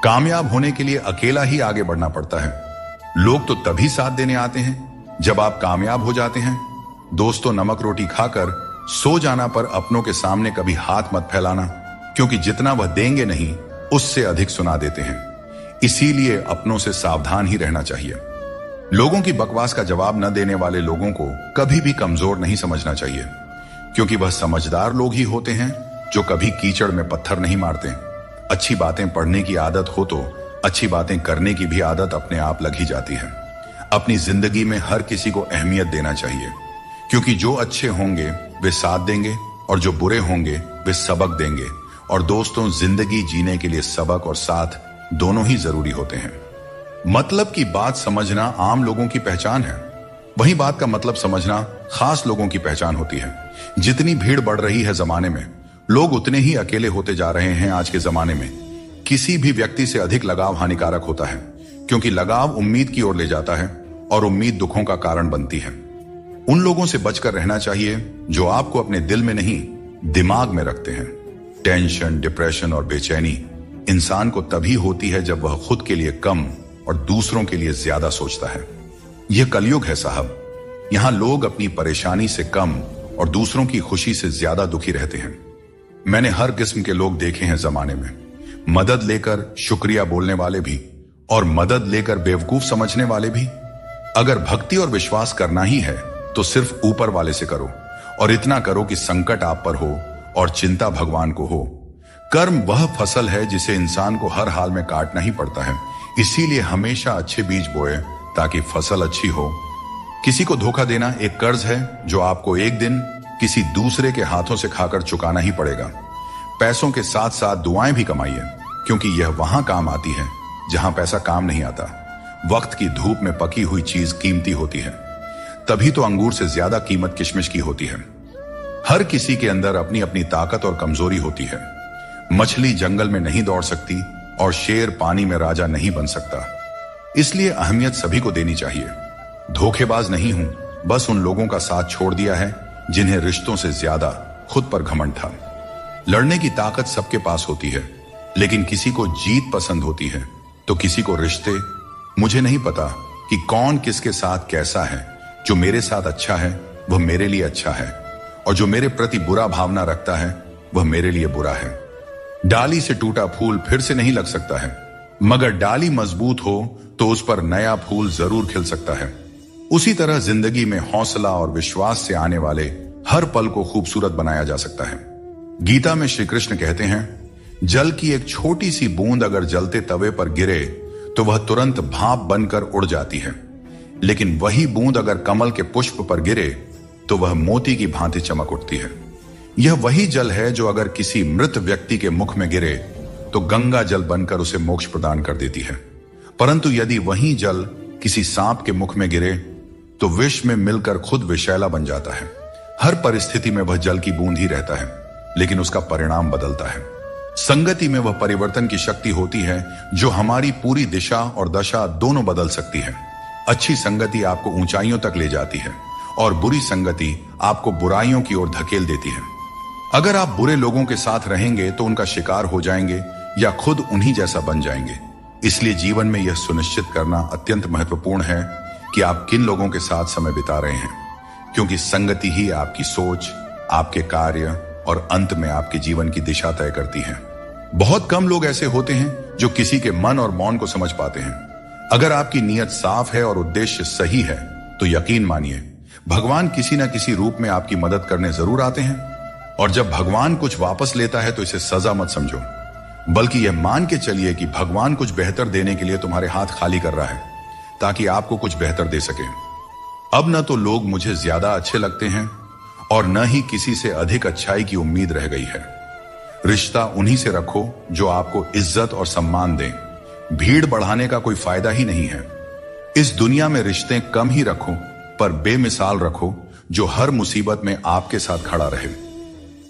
कामयाब होने के लिए अकेला ही आगे बढ़ना पड़ता है। लोग तो तभी साथ देने आते हैं जब आप कामयाब हो जाते हैं। दोस्तों, नमक रोटी खाकर सो जाना पर अपनों के सामने कभी हाथ मत फैलाना, क्योंकि जितना वह देंगे नहीं उससे अधिक सुना देते हैं। इसीलिए अपनों से सावधान ही रहना चाहिए। लोगों की बकवास का जवाब न देने वाले लोगों को कभी भी कमजोर नहीं समझना चाहिए, क्योंकि वह समझदार लोग ही होते हैं जो कभी कीचड़ में पत्थर नहीं मारते। अच्छी बातें पढ़ने की आदत हो तो अच्छी बातें करने की भी आदत अपने आप लग ही जाती है। अपनी जिंदगी में हर किसी को अहमियत देना चाहिए, क्योंकि जो अच्छे होंगे वे साथ देंगे और जो बुरे होंगे वे सबक देंगे। और दोस्तों, जिंदगी जीने के लिए सबक और साथ दोनों ही जरूरी होते हैं। मतलब की बात समझना आम लोगों की पहचान है, वही बात का मतलब समझना खास लोगों की पहचान होती है। जितनी भीड़ बढ़ रही है जमाने में, लोग उतने ही अकेले होते जा रहे हैं। आज के जमाने में किसी भी व्यक्ति से अधिक लगाव हानिकारक होता है, क्योंकि लगाव उम्मीद की ओर ले जाता है और उम्मीद दुखों का कारण बनती है। उन लोगों से बचकर रहना चाहिए जो आपको अपने दिल में नहीं दिमाग में रखते हैं। टेंशन, डिप्रेशन और बेचैनी इंसान को तभी होती है जब वह खुद के लिए कम और दूसरों के लिए ज्यादा सोचता है। यह कलयुग है साहब। यहां लोग अपनी परेशानी से कम और दूसरों की खुशी से ज्यादा दुखी रहते हैं। मैंने हर किस्म के लोग देखे हैं जमाने में, मदद लेकर शुक्रिया बोलने वाले भी और मदद लेकर बेवकूफ समझने वाले भी। अगर भक्ति और विश्वास करना ही है तो सिर्फ ऊपर वाले से करो, और इतना करो कि संकट आप पर हो और चिंता भगवान को हो। कर्म वह फसल है जिसे इंसान को हर हाल में काटना ही पड़ता है। इसीलिए हमेशा अच्छे बीज बोए ताकि फसल अच्छी हो। किसी को धोखा देना एक कर्ज है जो आपको एक दिन किसी दूसरे के हाथों से खाकर चुकाना ही पड़ेगा। पैसों के साथ साथ दुआएं भी कमाइए, क्योंकि यह वहां काम आती है जहां पैसा काम नहीं आता। वक्त की धूप में पकी हुई चीज कीमती होती है, तभी तो अंगूर से ज्यादा कीमत किशमिश की होती है। हर किसी के अंदर अपनी अपनी ताकत और कमजोरी होती है। मछली जंगल में नहीं दौड़ सकती और शेर पानी में राजा नहीं बन सकता। इसलिए अहमियत सभी को देनी चाहिए। धोखेबाज नहीं हूं, बस उन लोगों का साथ छोड़ दिया है जिन्हें रिश्तों से ज्यादा खुद पर घमंड था। लड़ने की ताकत सबके पास होती है, लेकिन किसी को जीत पसंद होती है तो किसी को रिश्ते। मुझे नहीं पता कि कौन किसके साथ कैसा है। जो मेरे साथ अच्छा है वह मेरे लिए अच्छा है, और जो मेरे प्रति बुरा भावना रखता है वह मेरे लिए बुरा है। डाली से टूटा फूल फिर से नहीं लग सकता है, मगर डाली मजबूत हो तो उस पर नया फूल जरूर खिल सकता है। उसी तरह जिंदगी में हौसला और विश्वास से आने वाले हर पल को खूबसूरत बनाया जा सकता है। गीता में श्री कृष्ण कहते हैं, जल की एक छोटी सी बूंद अगर जलते तवे पर गिरे तो वह तुरंत भाप बनकर उड़ जाती है, लेकिन वही बूंद अगर कमल के पुष्प पर गिरे तो वह मोती की भांति चमक उठती है। यह वही जल है जो अगर किसी मृत व्यक्ति के मुख में गिरे तो गंगा जल बनकर उसे मोक्ष प्रदान कर देती है। परंतु यदि वही जल किसी सांप के मुख में गिरे तो विष में मिलकर खुद विषैला बन जाता है। हर परिस्थिति में वह जल की बूंद ही रहता है, लेकिन उसका परिणाम बदलता है। संगति में वह परिवर्तन की शक्ति होती है जो हमारी पूरी दिशा और दशा दोनों बदल सकती है। अच्छी संगति आपको ऊंचाइयों तक ले जाती है और बुरी संगति आपको बुराइयों की ओर धकेल देती है। अगर आप बुरे लोगों के साथ रहेंगे तो उनका शिकार हो जाएंगे या खुद उन्हीं जैसा बन जाएंगे। इसलिए जीवन में यह सुनिश्चित करना अत्यंत महत्वपूर्ण है कि आप किन लोगों के साथ समय बिता रहे हैं, क्योंकि संगति ही आपकी सोच, आपके कार्य और अंत में आपके जीवन की दिशा तय करती है। बहुत कम लोग ऐसे होते हैं जो किसी के मन और मौन को समझ पाते हैं। अगर आपकी नीयत साफ है और उद्देश्य सही है तो यकीन मानिए भगवान किसी न किसी रूप में आपकी मदद करने जरूर आते हैं। और जब भगवान कुछ वापस लेता है तो इसे सजा मत समझो, बल्कि यह मान के चलिए कि भगवान कुछ बेहतर देने के लिए तुम्हारे हाथ खाली कर रहा है ताकि आपको कुछ बेहतर दे सके। अब न तो लोग मुझे ज्यादा अच्छे लगते हैं और न ही किसी से अधिक अच्छाई की उम्मीद रह गई है। रिश्ता उन्हीं से रखो जो आपको इज्जत और सम्मान दें। भीड़ बढ़ाने का कोई फायदा ही नहीं है। इस दुनिया में रिश्ते कम ही रखो पर बेमिसाल रखो जो हर मुसीबत में आपके साथ खड़ा रहे।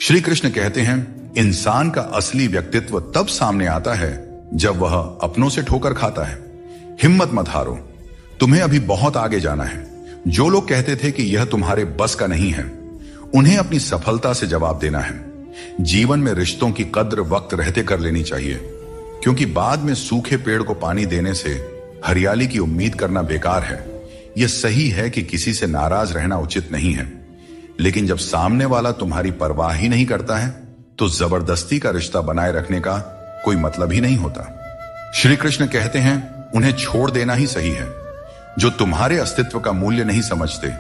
श्री कृष्ण कहते हैं इंसान का असली व्यक्तित्व तब सामने आता है जब वह अपनों से ठोकर खाता है। हिम्मत मत हारो, तुम्हें अभी बहुत आगे जाना है। जो लोग कहते थे कि यह तुम्हारे बस का नहीं है, उन्हें अपनी सफलता से जवाब देना है। जीवन में रिश्तों की कद्र वक्त रहते कर लेनी चाहिए, क्योंकि बाद में सूखे पेड़ को पानी देने से हरियाली की उम्मीद करना बेकार है। यह सही है कि किसी से नाराज रहना उचित नहीं है, लेकिन जब सामने वाला तुम्हारी परवाह ही नहीं करता है तो जबरदस्ती का रिश्ता बनाए रखने का कोई मतलब ही नहीं होता। श्री कृष्ण कहते हैं उन्हें छोड़ देना ही सही है। जो तुम्हारे अस्तित्व का मूल्य नहीं समझते,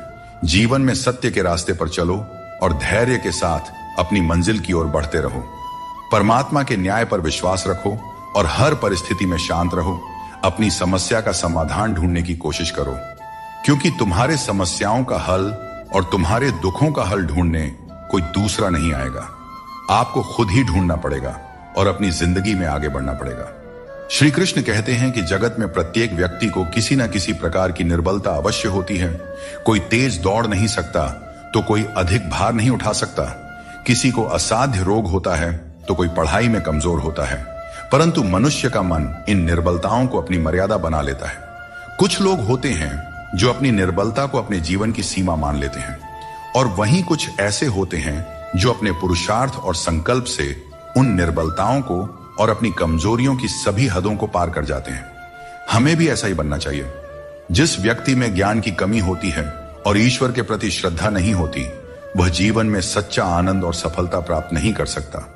जीवन में सत्य के रास्ते पर चलो और धैर्य के साथ अपनी मंजिल की ओर बढ़ते रहो। परमात्मा के न्याय पर विश्वास रखो और हर परिस्थिति में शांत रहो। अपनी समस्या का समाधान ढूंढने की कोशिश करो, क्योंकि तुम्हारे समस्याओं का हल और तुम्हारे दुखों का हल ढूंढने कोई दूसरा नहीं आएगा। आपको खुद ही ढूंढना पड़ेगा और अपनी जिंदगी में आगे बढ़ना पड़ेगा। श्री कृष्ण कहते हैं कि जगत में प्रत्येक व्यक्ति को किसी न किसी प्रकार की निर्बलता अवश्य होती है। कोई तेज दौड़ नहीं सकता तो कोई अधिक भार नहीं उठा सकता। किसी को असाध्य रोग होता है तो कोई पढ़ाई में कमजोर होता है, परंतु मनुष्य का मन इन निर्बलताओं को अपनी मर्यादा बना लेता है। कुछ लोग होते हैं जो अपनी निर्बलता को अपने जीवन की सीमा मान लेते हैं, और वहीं कुछ ऐसे होते हैं जो अपने पुरुषार्थ और संकल्प से उन निर्बलताओं को और अपनी कमजोरियों की सभी हदों को पार कर जाते हैं। हमें भी ऐसा ही बनना चाहिए। जिस व्यक्ति में ज्ञान की कमी होती है और ईश्वर के प्रति श्रद्धा नहीं होती, वह जीवन में सच्चा आनंद और सफलता प्राप्त नहीं कर सकता।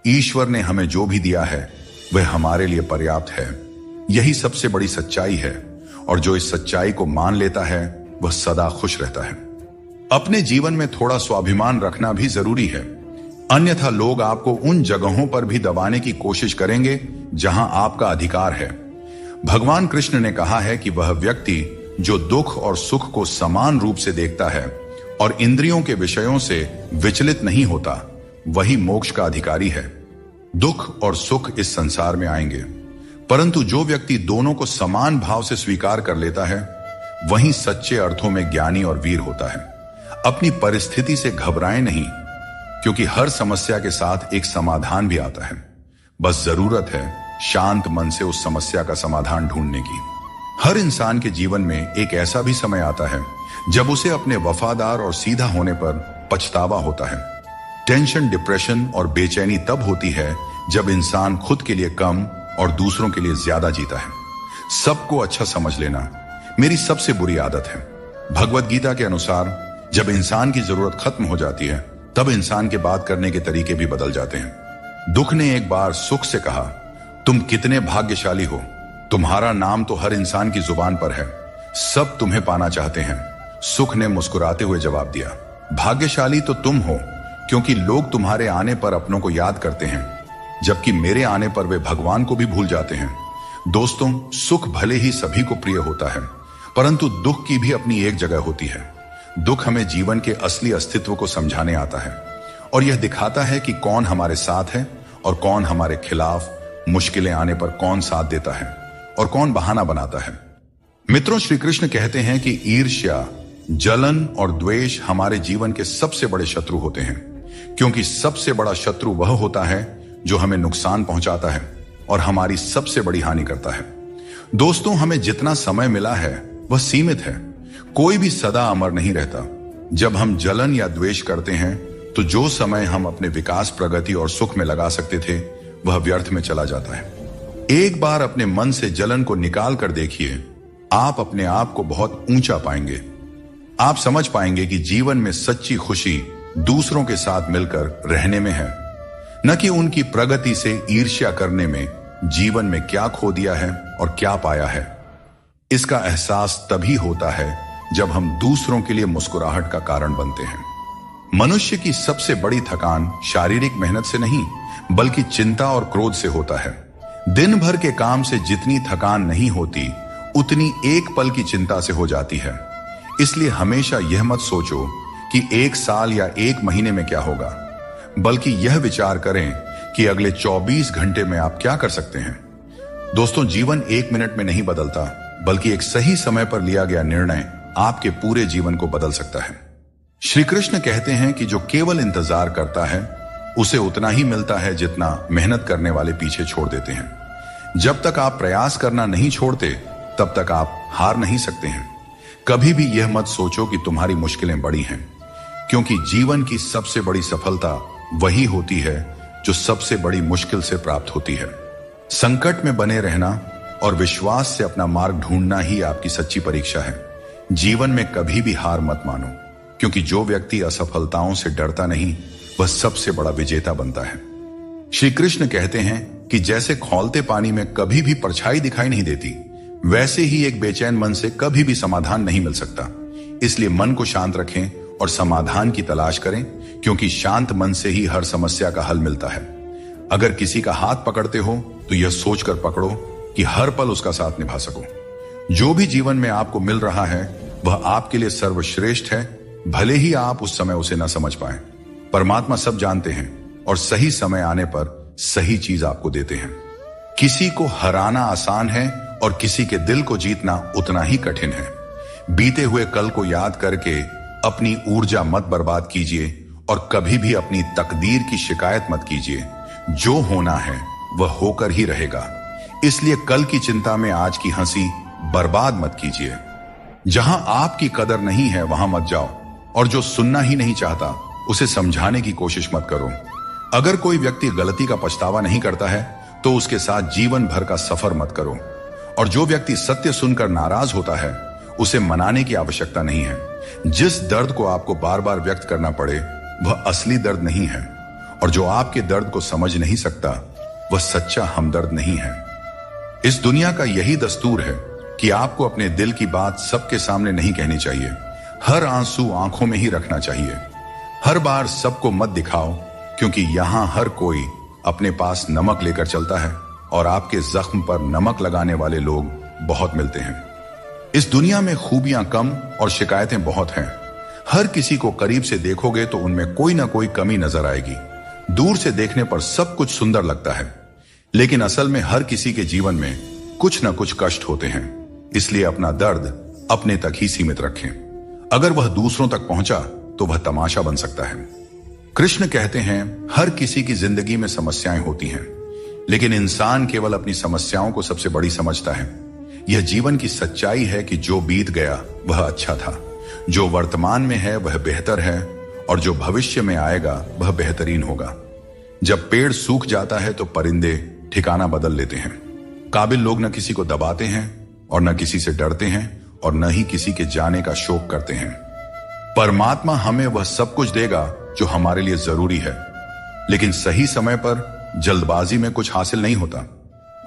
ईश्वर ने हमें जो भी दिया है वह हमारे लिए पर्याप्त है। यही सबसे बड़ी सच्चाई है, और जो इस सच्चाई को मान लेता है वह सदा खुश रहता है। अपने जीवन में थोड़ा स्वाभिमान रखना भी जरूरी है, अन्यथा लोग आपको उन जगहों पर भी दबाने की कोशिश करेंगे जहां आपका अधिकार है। भगवान कृष्ण ने कहा है कि वह व्यक्ति जो दुख और सुख को समान रूप से देखता है और इंद्रियों के विषयों से विचलित नहीं होता, वही मोक्ष का अधिकारी है। दुख और सुख इस संसार में आएंगे, परंतु जो व्यक्ति दोनों को समान भाव से स्वीकार कर लेता है, वही सच्चे अर्थों में ज्ञानी और वीर होता है। अपनी परिस्थिति से घबराएं नहीं, क्योंकि हर समस्या के साथ एक समाधान भी आता है। बस जरूरत है शांत मन से उस समस्या का समाधान ढूंढने की। हर इंसान के जीवन में एक ऐसा भी समय आता है जब उसे अपने वफादार और सीधा होने पर पछतावा होता है। टेंशन, डिप्रेशन और बेचैनी तब होती है जब इंसान खुद के लिए कम और दूसरों के लिए ज्यादा जीता है। सबको अच्छा समझ लेना मेरी सबसे बुरी आदत है। भगवत गीता के अनुसार जब इंसान की जरूरत खत्म हो जाती है, तब इंसान के बात करने के तरीके भी बदल जाते हैं। दुख ने एक बार सुख से कहा, तुम कितने भाग्यशाली हो, तुम्हारा नाम तो हर इंसान की जुबान पर है, सब तुम्हें पाना चाहते हैं। सुख ने मुस्कुराते हुए जवाब दिया, भाग्यशाली तो तुम हो, क्योंकि लोग तुम्हारे आने पर अपनों को याद करते हैं, जबकि मेरे आने पर वे भगवान को भी भूल जाते हैं। दोस्तों, सुख भले ही सभी को प्रिय होता है, परंतु दुख की भी अपनी एक जगह होती है। दुख हमें जीवन के असली अस्तित्व को समझाने आता है, और यह दिखाता है कि कौन हमारे साथ है और कौन हमारे खिलाफ। मुश्किलें आने पर कौन साथ देता है और कौन बहाना बनाता है। मित्रों, श्री कृष्ण कहते हैं कि ईर्ष्या, जलन और द्वेष हमारे जीवन के सबसे बड़े शत्रु होते हैं, क्योंकि सबसे बड़ा शत्रु वह होता है जो हमें नुकसान पहुंचाता है और हमारी सबसे बड़ी हानि करता है। दोस्तों, हमें जितना समय मिला है वह सीमित है। कोई भी सदा अमर नहीं रहता। जब हम जलन या द्वेष करते हैं तो जो समय हम अपने विकास, प्रगति और सुख में लगा सकते थे वह व्यर्थ में चला जाता है। एक बार अपने मन से जलन को निकाल कर देखिए, आप अपने आप को बहुत ऊंचा पाएंगे। आप समझ पाएंगे कि जीवन में सच्ची खुशी दूसरों के साथ मिलकर रहने में है, न कि उनकी प्रगति से ईर्ष्या करने में। जीवन में क्या खो दिया है और क्या पाया है, इसका एहसास तभी होता है जब हम दूसरों के लिए मुस्कुराहट का कारण बनते हैं। मनुष्य की सबसे बड़ी थकान शारीरिक मेहनत से नहीं, बल्कि चिंता और क्रोध से होता है। दिन भर के काम से जितनी थकान नहीं होती, उतनी एक पल की चिंता से हो जाती है। इसलिए हमेशा यह मत सोचो कि 1 साल या 1 महीने में क्या होगा, बल्कि यह विचार करें कि अगले 24 घंटे में आप क्या कर सकते हैं। दोस्तों, जीवन 1 मिनट में नहीं बदलता, बल्कि एक सही समय पर लिया गया निर्णय आपके पूरे जीवन को बदल सकता है। श्री कृष्ण कहते हैं कि जो केवल इंतजार करता है, उसे उतना ही मिलता है जितना मेहनत करने वाले पीछे छोड़ देते हैं। जब तक आप प्रयास करना नहीं छोड़ते, तब तक आप हार नहीं सकते हैं। कभी भी यह मत सोचो कि तुम्हारी मुश्किलें बड़ी हैं, क्योंकि जीवन की सबसे बड़ी सफलता वही होती है जो सबसे बड़ी मुश्किल से प्राप्त होती है। संकट में बने रहना और विश्वास से अपना मार्ग ढूंढना ही आपकी सच्ची परीक्षा है। जीवन में कभी भी हार मत मानो, क्योंकि जो व्यक्ति असफलताओं से डरता नहीं, वह सबसे बड़ा विजेता बनता है। श्री कृष्ण कहते हैं कि जैसे खौलते पानी में कभी भी परछाई दिखाई नहीं देती, वैसे ही एक बेचैन मन से कभी भी समाधान नहीं मिल सकता। इसलिए मन को शांत रखें और समाधान की तलाश करें, क्योंकि शांत मन से ही हर समस्या का हल मिलता है। अगर किसी का हाथ पकड़ते हो तो यह सोचकर पकड़ो कि हर पल उसका साथ निभा सको। जो भी जीवन में आपको मिल रहा है, वह आपके लिए सर्वश्रेष्ठ है, भले ही आप उस समय उसे न समझ पाए। परमात्मा सब जानते हैं और सही समय आने पर सही चीज आपको देते हैं। किसी को हराना आसान है और किसी के दिल को जीतना उतना ही कठिन है। बीते हुए कल को याद करके अपनी ऊर्जा मत बर्बाद कीजिए और कभी भी अपनी तकदीर की शिकायत मत कीजिए। जो होना है वह होकर ही रहेगा। इसलिए कल की चिंता में आज की हंसी बर्बाद मत कीजिए। जहां आपकी कदर नहीं है, वहां मत जाओ, और जो सुनना ही नहीं चाहता, उसे समझाने की कोशिश मत करो। अगर कोई व्यक्ति गलती का पछतावा नहीं करता है, तो उसके साथ जीवन भर का सफर मत करो। और जो व्यक्ति सत्य सुनकर नाराज होता है, उसे मनाने की आवश्यकता नहीं है। जिस दर्द को आपको बार बार व्यक्त करना पड़े, वह असली दर्द नहीं है, और जो आपके दर्द को समझ नहीं सकता, वह सच्चा हमदर्द नहीं है। इस दुनिया का यही दस्तूर है कि आपको अपने दिल की बात सबके सामने नहीं कहनी चाहिए। हर आंसू आंखों में ही रखना चाहिए। हर बार सबको मत दिखाओ, क्योंकि यहां हर कोई अपने पास नमक लेकर चलता है, और आपके जख्म पर नमक लगाने वाले लोग बहुत मिलते हैं। इस दुनिया में खूबियां कम और शिकायतें बहुत हैं। हर किसी को करीब से देखोगे तो उनमें कोई ना कोई कमी नजर आएगी। दूर से देखने पर सब कुछ सुंदर लगता है, लेकिन असल में हर किसी के जीवन में कुछ ना कुछ कष्ट होते हैं। इसलिए अपना दर्द अपने तक ही सीमित रखें। अगर वह दूसरों तक पहुंचा तो वह तमाशा बन सकता है। कृष्ण कहते हैं, हर किसी की जिंदगी में समस्याएं होती हैं, लेकिन इंसान केवल अपनी समस्याओं को सबसे बड़ी समझता है। यह जीवन की सच्चाई है कि जो बीत गया वह अच्छा था, जो वर्तमान में है वह बेहतर है, और जो भविष्य में आएगा वह बेहतरीन होगा। जब पेड़ सूख जाता है तो परिंदे ठिकाना बदल लेते हैं। काबिल लोग न किसी को दबाते हैं और न किसी से डरते हैं, और न ही किसी के जाने का शोक करते हैं। परमात्मा हमें वह सब कुछ देगा जो हमारे लिए जरूरी है, लेकिन सही समय पर जल्दबाजी में कुछ हासिल नहीं होता।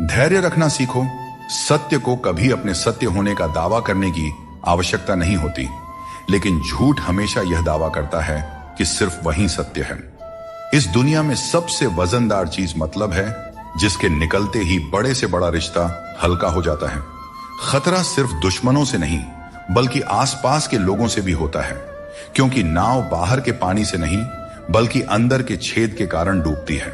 धैर्य रखना सीखो। सत्य को कभी अपने सत्य होने का दावा करने की आवश्यकता नहीं होती, लेकिन झूठ हमेशा यह दावा करता है कि सिर्फ वही सत्य है। इस दुनिया में सबसे वजनदार चीज मतलब है, जिसके निकलते ही बड़े से बड़ा रिश्ता हल्का हो जाता है। खतरा सिर्फ दुश्मनों से नहीं, बल्कि आसपास के लोगों से भी होता है, क्योंकि नाव बाहर के पानी से नहीं, बल्कि अंदर के छेद के कारण डूबती है।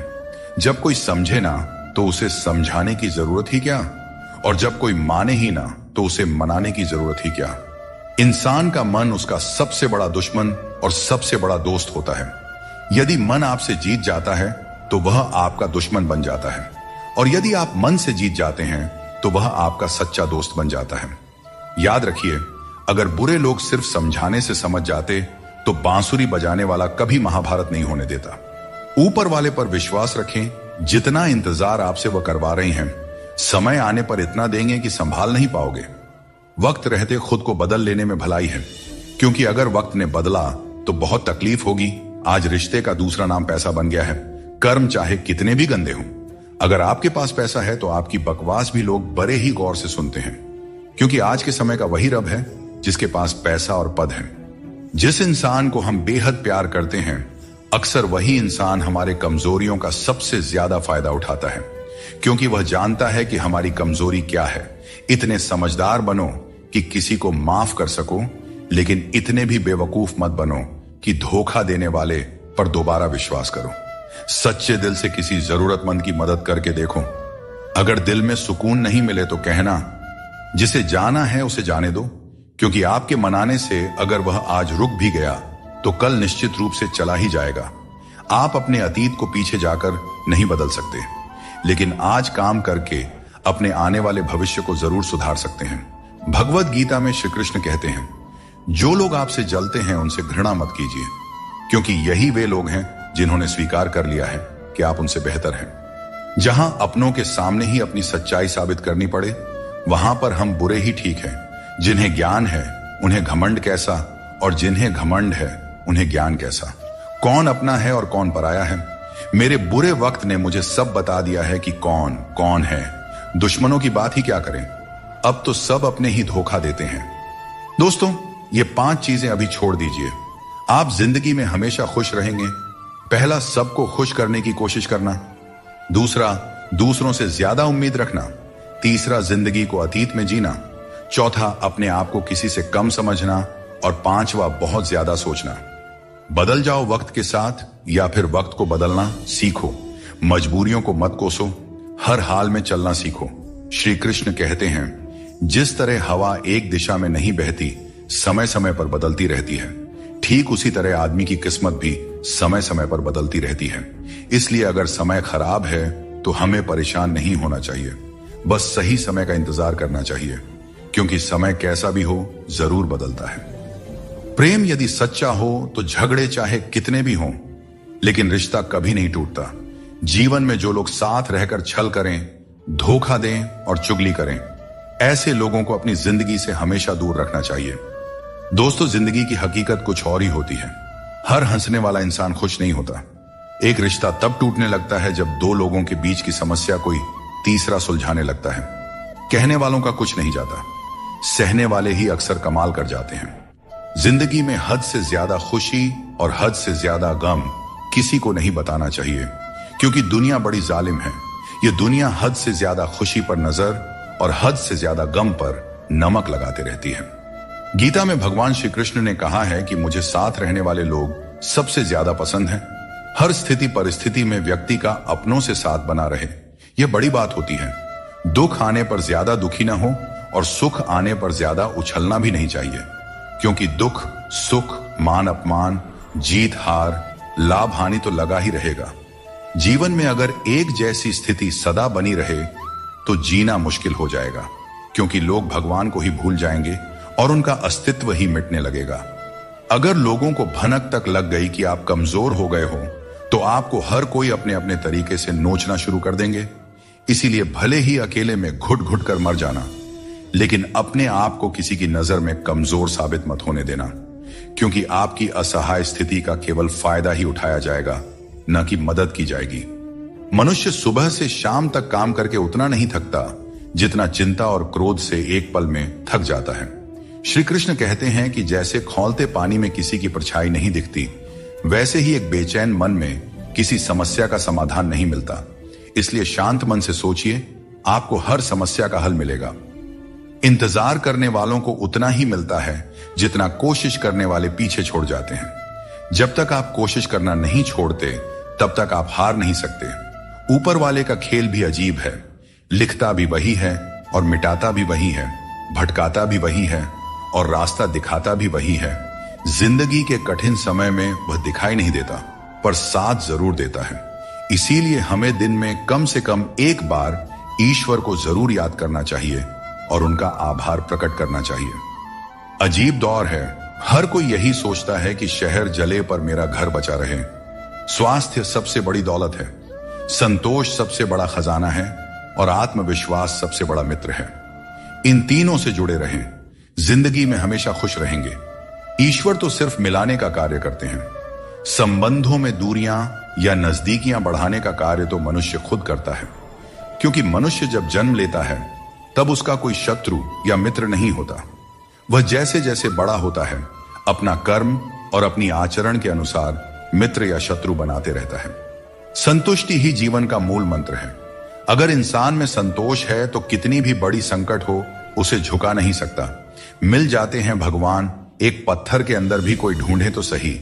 जब कोई समझे ना, तो उसे समझाने की जरूरत ही क्या, और जब कोई माने ही ना, तो उसे मनाने की जरूरत ही क्या। इंसान का मन उसका सबसे बड़ा दुश्मन और सबसे बड़ा दोस्त होता है। यदि मन आपसे जीत जाता है तो वह आपका दुश्मन बन जाता है, और यदि आप मन से जीत जाते हैं तो वह आपका सच्चा दोस्त बन जाता है। याद रखिए, अगर बुरे लोग सिर्फ समझाने से समझ जाते तो बांसुरी बजाने वाला कभी महाभारत नहीं होने देता। ऊपर वाले पर विश्वास रखें। जितना इंतजार आपसे वह करवा रहे हैं, समय आने पर इतना देंगे कि संभाल नहीं पाओगे। वक्त रहते खुद को बदल लेने में भलाई है। क्योंकि अगर वक्त ने बदला तो बहुत तकलीफ होगी। आज रिश्ते का दूसरा नाम पैसा बन गया है। कर्म चाहे कितने भी गंदे हों, अगर आपके पास पैसा है तो आपकी बकवास भी लोग बड़े ही गौर से सुनते हैं, क्योंकि आज के समय का वही रब है जिसके पास पैसा और पद है। जिस इंसान को हम बेहद प्यार करते हैं, अक्सर वही इंसान हमारे कमजोरियों का सबसे ज्यादा फायदा उठाता है, क्योंकि वह जानता है कि हमारी कमजोरी क्या है। इतने समझदार बनो कि किसी को माफ कर सको, लेकिन इतने भी बेवकूफ मत बनो कि धोखा देने वाले पर दोबारा विश्वास करो। सच्चे दिल से किसी जरूरतमंद की मदद करके देखो। अगर दिल में सुकून नहीं मिले तो कहना, जिसे जाना है उसे जाने दो, क्योंकि आपके मनाने से अगर वह आज रुक भी गया तो कल निश्चित रूप से चला ही जाएगा। आप अपने अतीत को पीछे जाकर नहीं बदल सकते, लेकिन आज काम करके अपने आने वाले भविष्य को जरूर सुधार सकते हैं। भगवत गीता में श्री कृष्ण कहते हैं, जो लोग आपसे जलते हैं उनसे घृणा मत कीजिए, क्योंकि यही वे लोग हैं जिन्होंने स्वीकार कर लिया है कि आप उनसे बेहतर हैं। जहां अपनों के सामने ही अपनी सच्चाई साबित करनी पड़े, वहां पर हम बुरे ही ठीक हैं। जिन्हें ज्ञान है उन्हें घमंड कैसा, और जिन्हें घमंड है उन्हें ज्ञान कैसा। कौन अपना है और कौन पराया है। मेरे बुरे वक्त ने मुझे सब बता दिया है कि कौन कौन है। दुश्मनों की बात ही क्या करें, अब तो सब अपने ही धोखा देते हैं। दोस्तों, ये 5 चीजें अभी छोड़ दीजिए, आप जिंदगी में हमेशा खुश रहेंगे। पहला, सबको खुश करने की कोशिश करना। दूसरा, दूसरों से ज्यादा उम्मीद रखना। तीसरा, जिंदगी को अतीत में जीना। चौथा, अपने आप को किसी से कम समझना। और पांचवा, बहुत ज्यादा सोचना। बदल जाओ वक्त के साथ, या फिर वक्त को बदलना सीखो। मजबूरियों को मत कोसो, हर हाल में चलना सीखो। श्री कृष्ण कहते हैं, जिस तरह हवा एक दिशा में नहीं बहती, समय समय पर बदलती रहती है, ठीक उसी तरह आदमी की किस्मत भी समय समय पर बदलती रहती है। इसलिए अगर समय खराब है तो हमें परेशान नहीं होना चाहिए, बस सही समय का इंतजार करना चाहिए, क्योंकि समय कैसा भी हो जरूर बदलता है। प्रेम यदि सच्चा हो तो झगड़े चाहे कितने भी हों, लेकिन रिश्ता कभी नहीं टूटता। जीवन में जो लोग साथ रहकर छल करें, धोखा दें और चुगली करें, ऐसे लोगों को अपनी जिंदगी से हमेशा दूर रखना चाहिए। दोस्तों, जिंदगी की हकीकत कुछ और ही होती है। हर हंसने वाला इंसान खुश नहीं होता। एक रिश्ता तब टूटने लगता है जब 2 लोगों के बीच की समस्या कोई तीसरा सुलझाने लगता है। कहने वालों का कुछ नहीं जाता, सहने वाले ही अक्सर कमाल कर जाते हैं। जिंदगी में हद से ज्यादा खुशी और हद से ज्यादा गम किसी को नहीं बताना चाहिए, क्योंकि दुनिया बड़ी जालिम है। ये दुनिया हद से ज्यादा खुशी पर नजर और हद से ज्यादा गम पर नमक लगाते रहती है। गीता में भगवान श्री कृष्ण ने कहा है कि मुझे साथ रहने वाले लोग सबसे ज्यादा पसंद हैं। हर स्थिति परिस्थिति में व्यक्ति का अपनों से साथ बना रहे, यह बड़ी बात होती है। दुख आने पर ज्यादा दुखी ना हो और सुख आने पर ज्यादा उछलना भी नहीं चाहिए, क्योंकि दुख सुख, मान अपमान, जीत हार, लाभ हानि तो लगा ही रहेगा। जीवन में अगर एक जैसी स्थिति सदा बनी रहे तो जीना मुश्किल हो जाएगा, क्योंकि लोग भगवान को ही भूल जाएंगे और उनका अस्तित्व ही मिटने लगेगा। अगर लोगों को भनक तक लग गई कि आप कमजोर हो गए हो, तो आपको हर कोई अपने अपने तरीके से नोचना शुरू कर देंगे। इसीलिए भले ही अकेले में घुट घुट कर मर जाना, लेकिन अपने आप को किसी की नजर में कमजोर साबित मत होने देना, क्योंकि आपकी असहाय स्थिति का केवल फायदा ही उठाया जाएगा, न कि मदद की जाएगी। मनुष्य सुबह से शाम तक काम करके उतना नहीं थकता जितना चिंता और क्रोध से एक पल में थक जाता है। श्री कृष्ण कहते हैं कि जैसे खौलते पानी में किसी की परछाई नहीं दिखती, वैसे ही एक बेचैन मन में किसी समस्या का समाधान नहीं मिलता। इसलिए शांत मन से सोचिए, आपको हर समस्या का हल मिलेगा। इंतजार करने वालों को उतना ही मिलता है जितना कोशिश करने वाले पीछे छोड़ जाते हैं। जब तक आप कोशिश करना नहीं छोड़ते, तब तक आप हार नहीं सकते। ऊपर वाले का खेल भी अजीब है, लिखता भी वही है और मिटाता भी वही है, भटकाता भी वही है और रास्ता दिखाता भी वही है। जिंदगी के कठिन समय में वह दिखाई नहीं देता, पर साथ जरूर देता है। इसीलिए हमें दिन में कम से कम एक बार ईश्वर को जरूर याद करना चाहिए और उनका आभार प्रकट करना चाहिए। अजीब दौर है, हर कोई यही सोचता है कि शहर जले पर मेरा घर बचा रहे। स्वास्थ्य सबसे बड़ी दौलत है, संतोष सबसे बड़ा खजाना है और आत्मविश्वास सबसे बड़ा मित्र है। इन तीनों से जुड़े रहें, जिंदगी में हमेशा खुश रहेंगे। ईश्वर तो सिर्फ मिलाने का कार्य करते हैं। संबंधों में दूरियां या नजदीकियां बढ़ाने का कार्य तो मनुष्य खुद करता है, क्योंकि मनुष्य जब जन्म लेता है तब उसका कोई शत्रु या मित्र नहीं होता। वह जैसे जैसे बड़ा होता है अपना कर्म और अपनी आचरण के अनुसार मित्र या शत्रु बनाते रहता है। संतुष्टि ही जीवन का मूल मंत्र है। अगर इंसान में संतोष है तो कितनी भी बड़ी संकट हो उसे झुका नहीं सकता। मिल जाते हैं भगवान, एक पत्थर के अंदर भी कोई ढूंढे तो सही।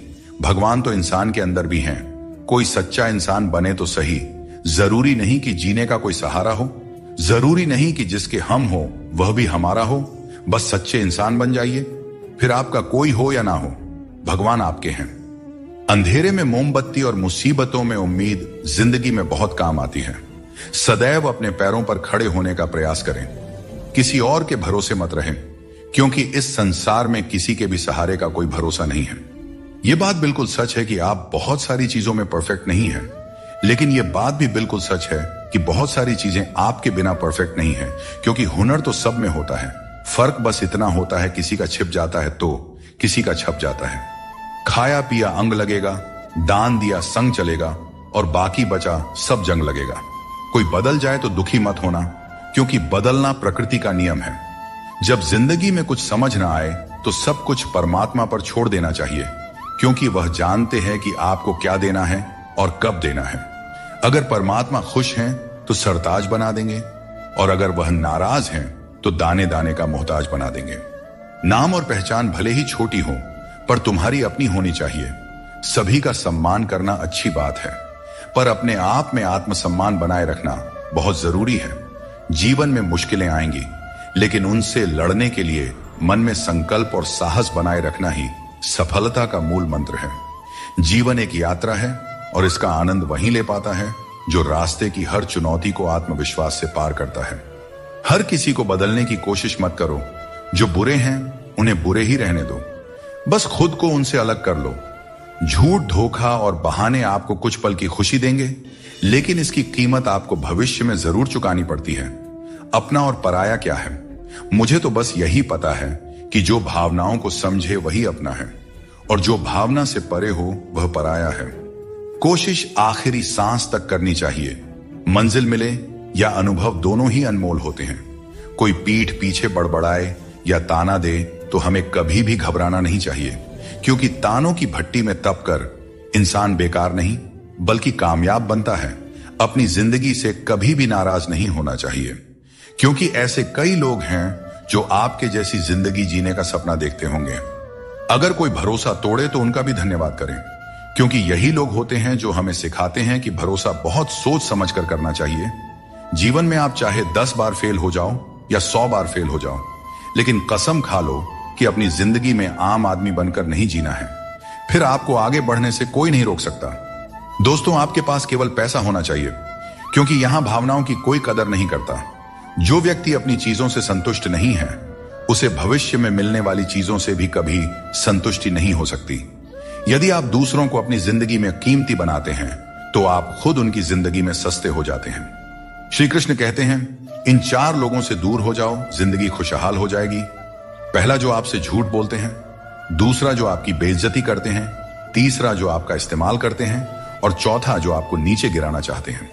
भगवान तो इंसान के अंदर भी हैं। कोई सच्चा इंसान बने तो सही। जरूरी नहीं कि जीने का कोई सहारा हो, जरूरी नहीं कि जिसके हम हो वह भी हमारा हो। बस सच्चे इंसान बन जाइए, फिर आपका कोई हो या ना हो, भगवान आपके हैं। अंधेरे में मोमबत्ती और मुसीबतों में उम्मीद जिंदगी में बहुत काम आती है। सदैव अपने पैरों पर खड़े होने का प्रयास करें। किसी और के भरोसे मत रहें, क्योंकि इस संसार में किसी के भी सहारे का कोई भरोसा नहीं है। यह बात बिल्कुल सच है कि आप बहुत सारी चीजों में परफेक्ट नहीं हैं, लेकिन यह बात भी बिल्कुल सच है कि बहुत सारी चीजें आपके बिना परफेक्ट नहीं है, क्योंकि हुनर तो सब में होता है। फर्क बस इतना होता है, किसी का छिप जाता है तो किसी का छप जाता है। खाया पिया अंग लगेगा, दान दिया संग चलेगा और बाकी बचा सब जंग लगेगा। कोई बदल जाए तो दुखी मत होना, क्योंकि बदलना प्रकृति का नियम है। जब जिंदगी में कुछ समझ ना आए तो सब कुछ परमात्मा पर छोड़ देना चाहिए, क्योंकि वह जानते हैं कि आपको क्या देना है और कब देना है। अगर परमात्मा खुश हैं तो सरताज बना देंगे, और अगर वह नाराज हैं तो दाने दाने का मोहताज बना देंगे। नाम और पहचान भले ही छोटी हो, पर तुम्हारी अपनी होनी चाहिए। सभी का सम्मान करना अच्छी बात है, पर अपने आप में आत्मसम्मान बनाए रखना बहुत जरूरी है। जीवन में मुश्किलें आएंगी, लेकिन उनसे लड़ने के लिए मन में संकल्प और साहस बनाए रखना ही सफलता का मूल मंत्र है। जीवन एक यात्रा है और इसका आनंद वहीं ले पाता है जो रास्ते की हर चुनौती को आत्मविश्वास से पार करता है। हर किसी को बदलने की कोशिश मत करो। जो बुरे हैं उन्हें बुरे ही रहने दो, बस खुद को उनसे अलग कर लो। झूठ, धोखा और बहाने आपको कुछ पल की खुशी देंगे, लेकिन इसकी कीमत आपको भविष्य में जरूर चुकानी पड़ती है। अपना और पराया क्या है? मुझे तो बस यही पता है कि जो भावनाओं को समझे वही अपना है, और जो भावना से परे हो वह पराया है। कोशिश आखिरी सांस तक करनी चाहिए। मंजिल मिले या अनुभव दोनों ही अनमोल होते हैं। कोई पीठ पीछे बड़बड़ाए या ताना दे तो हमें कभी भी घबराना नहीं चाहिए, क्योंकि तानों की भट्टी में तप कर इंसान बेकार नहीं बल्कि कामयाब बनता है। अपनी जिंदगी से कभी भी नाराज नहीं होना चाहिए, क्योंकि ऐसे कई लोग हैं जो आपके जैसी जिंदगी जीने का सपना देखते होंगे। अगर कोई भरोसा तोड़े तो उनका भी धन्यवाद करें, क्योंकि यही लोग होते हैं जो हमें सिखाते हैं कि भरोसा बहुत सोच समझ कर करना चाहिए। जीवन में आप चाहे 10 बार फेल हो जाओ या 100 बार फेल हो जाओ, लेकिन कसम खा लो कि अपनी जिंदगी में आम आदमी बनकर नहीं जीना है। फिर आपको आगे बढ़ने से कोई नहीं रोक सकता। दोस्तों, आपके पास केवल पैसा होना चाहिए, क्योंकि यहां भावनाओं की कोई कदर नहीं करता। जो व्यक्ति अपनी चीजों से संतुष्ट नहीं है, उसे भविष्य में मिलने वाली चीजों से भी कभी संतुष्टि नहीं हो सकती। यदि आप दूसरों को अपनी जिंदगी में कीमती बनाते हैं, तो आप खुद उनकी जिंदगी में सस्ते हो जाते हैं। श्री कृष्ण कहते हैं, इन 4 लोगों से दूर हो जाओ, जिंदगी खुशहाल हो जाएगी। पहला, जो आपसे झूठ बोलते हैं। दूसरा, जो आपकी बेइज्जती करते हैं। तीसरा, जो आपका इस्तेमाल करते हैं। और चौथा, जो आपको नीचे गिराना चाहते हैं।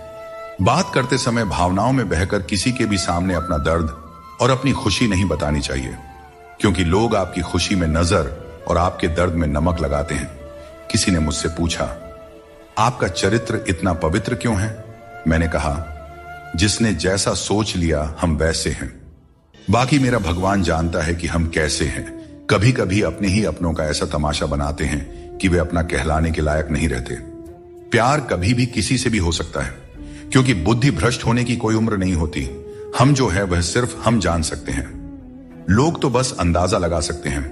बात करते समय भावनाओं में बहकर किसी के भी सामने अपना दर्द और अपनी खुशी नहीं बतानी चाहिए, क्योंकि लोग आपकी खुशी में नजर और आपके दर्द में नमक लगाते हैं। किसी ने मुझसे पूछा, आपका चरित्र इतना पवित्र क्यों है? मैंने कहा, जिसने जैसा सोच लिया हम वैसे हैं। बाकी मेरा भगवान जानता है कि हम कैसे हैं। कभी कभी अपने ही अपनों का ऐसा तमाशा बनाते हैं कि वे अपना कहलाने के लायक नहीं रहते। प्यार कभी भी किसी से भी हो सकता है, क्योंकि बुद्धि भ्रष्ट होने की कोई उम्र नहीं होती। हम जो है वह सिर्फ हम जान सकते हैं। लोग तो बस अंदाजा लगा सकते हैं।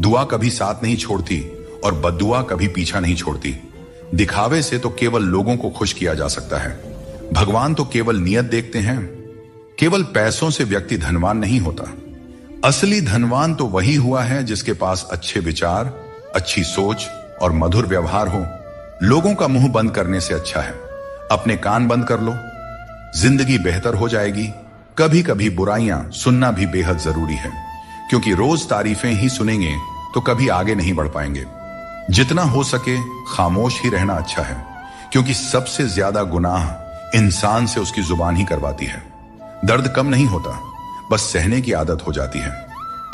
दुआ कभी साथ नहीं छोड़ती और बद्दुआ कभी पीछा नहीं छोड़ती। दिखावे से तो केवल लोगों को खुश किया जा सकता है। भगवान तो केवल नियत देखते हैं। केवल पैसों से व्यक्ति धनवान नहीं होता। असली धनवान तो वही हुआ है जिसके पास अच्छे विचार, अच्छी सोच और मधुर व्यवहार हो। लोगों का मुंह बंद करने से अच्छा है अपने कान बंद कर लो। जिंदगी बेहतर हो जाएगी। कभी कभी बुराइयां सुनना भी बेहद जरूरी है, क्योंकि रोज तारीफें ही सुनेंगे तो कभी आगे नहीं बढ़ पाएंगे। जितना हो सके खामोश ही रहना अच्छा है, क्योंकि सबसे ज्यादा गुनाह इंसान से उसकी जुबान ही करवाती है। दर्द कम नहीं होता, बस सहने की आदत हो जाती है।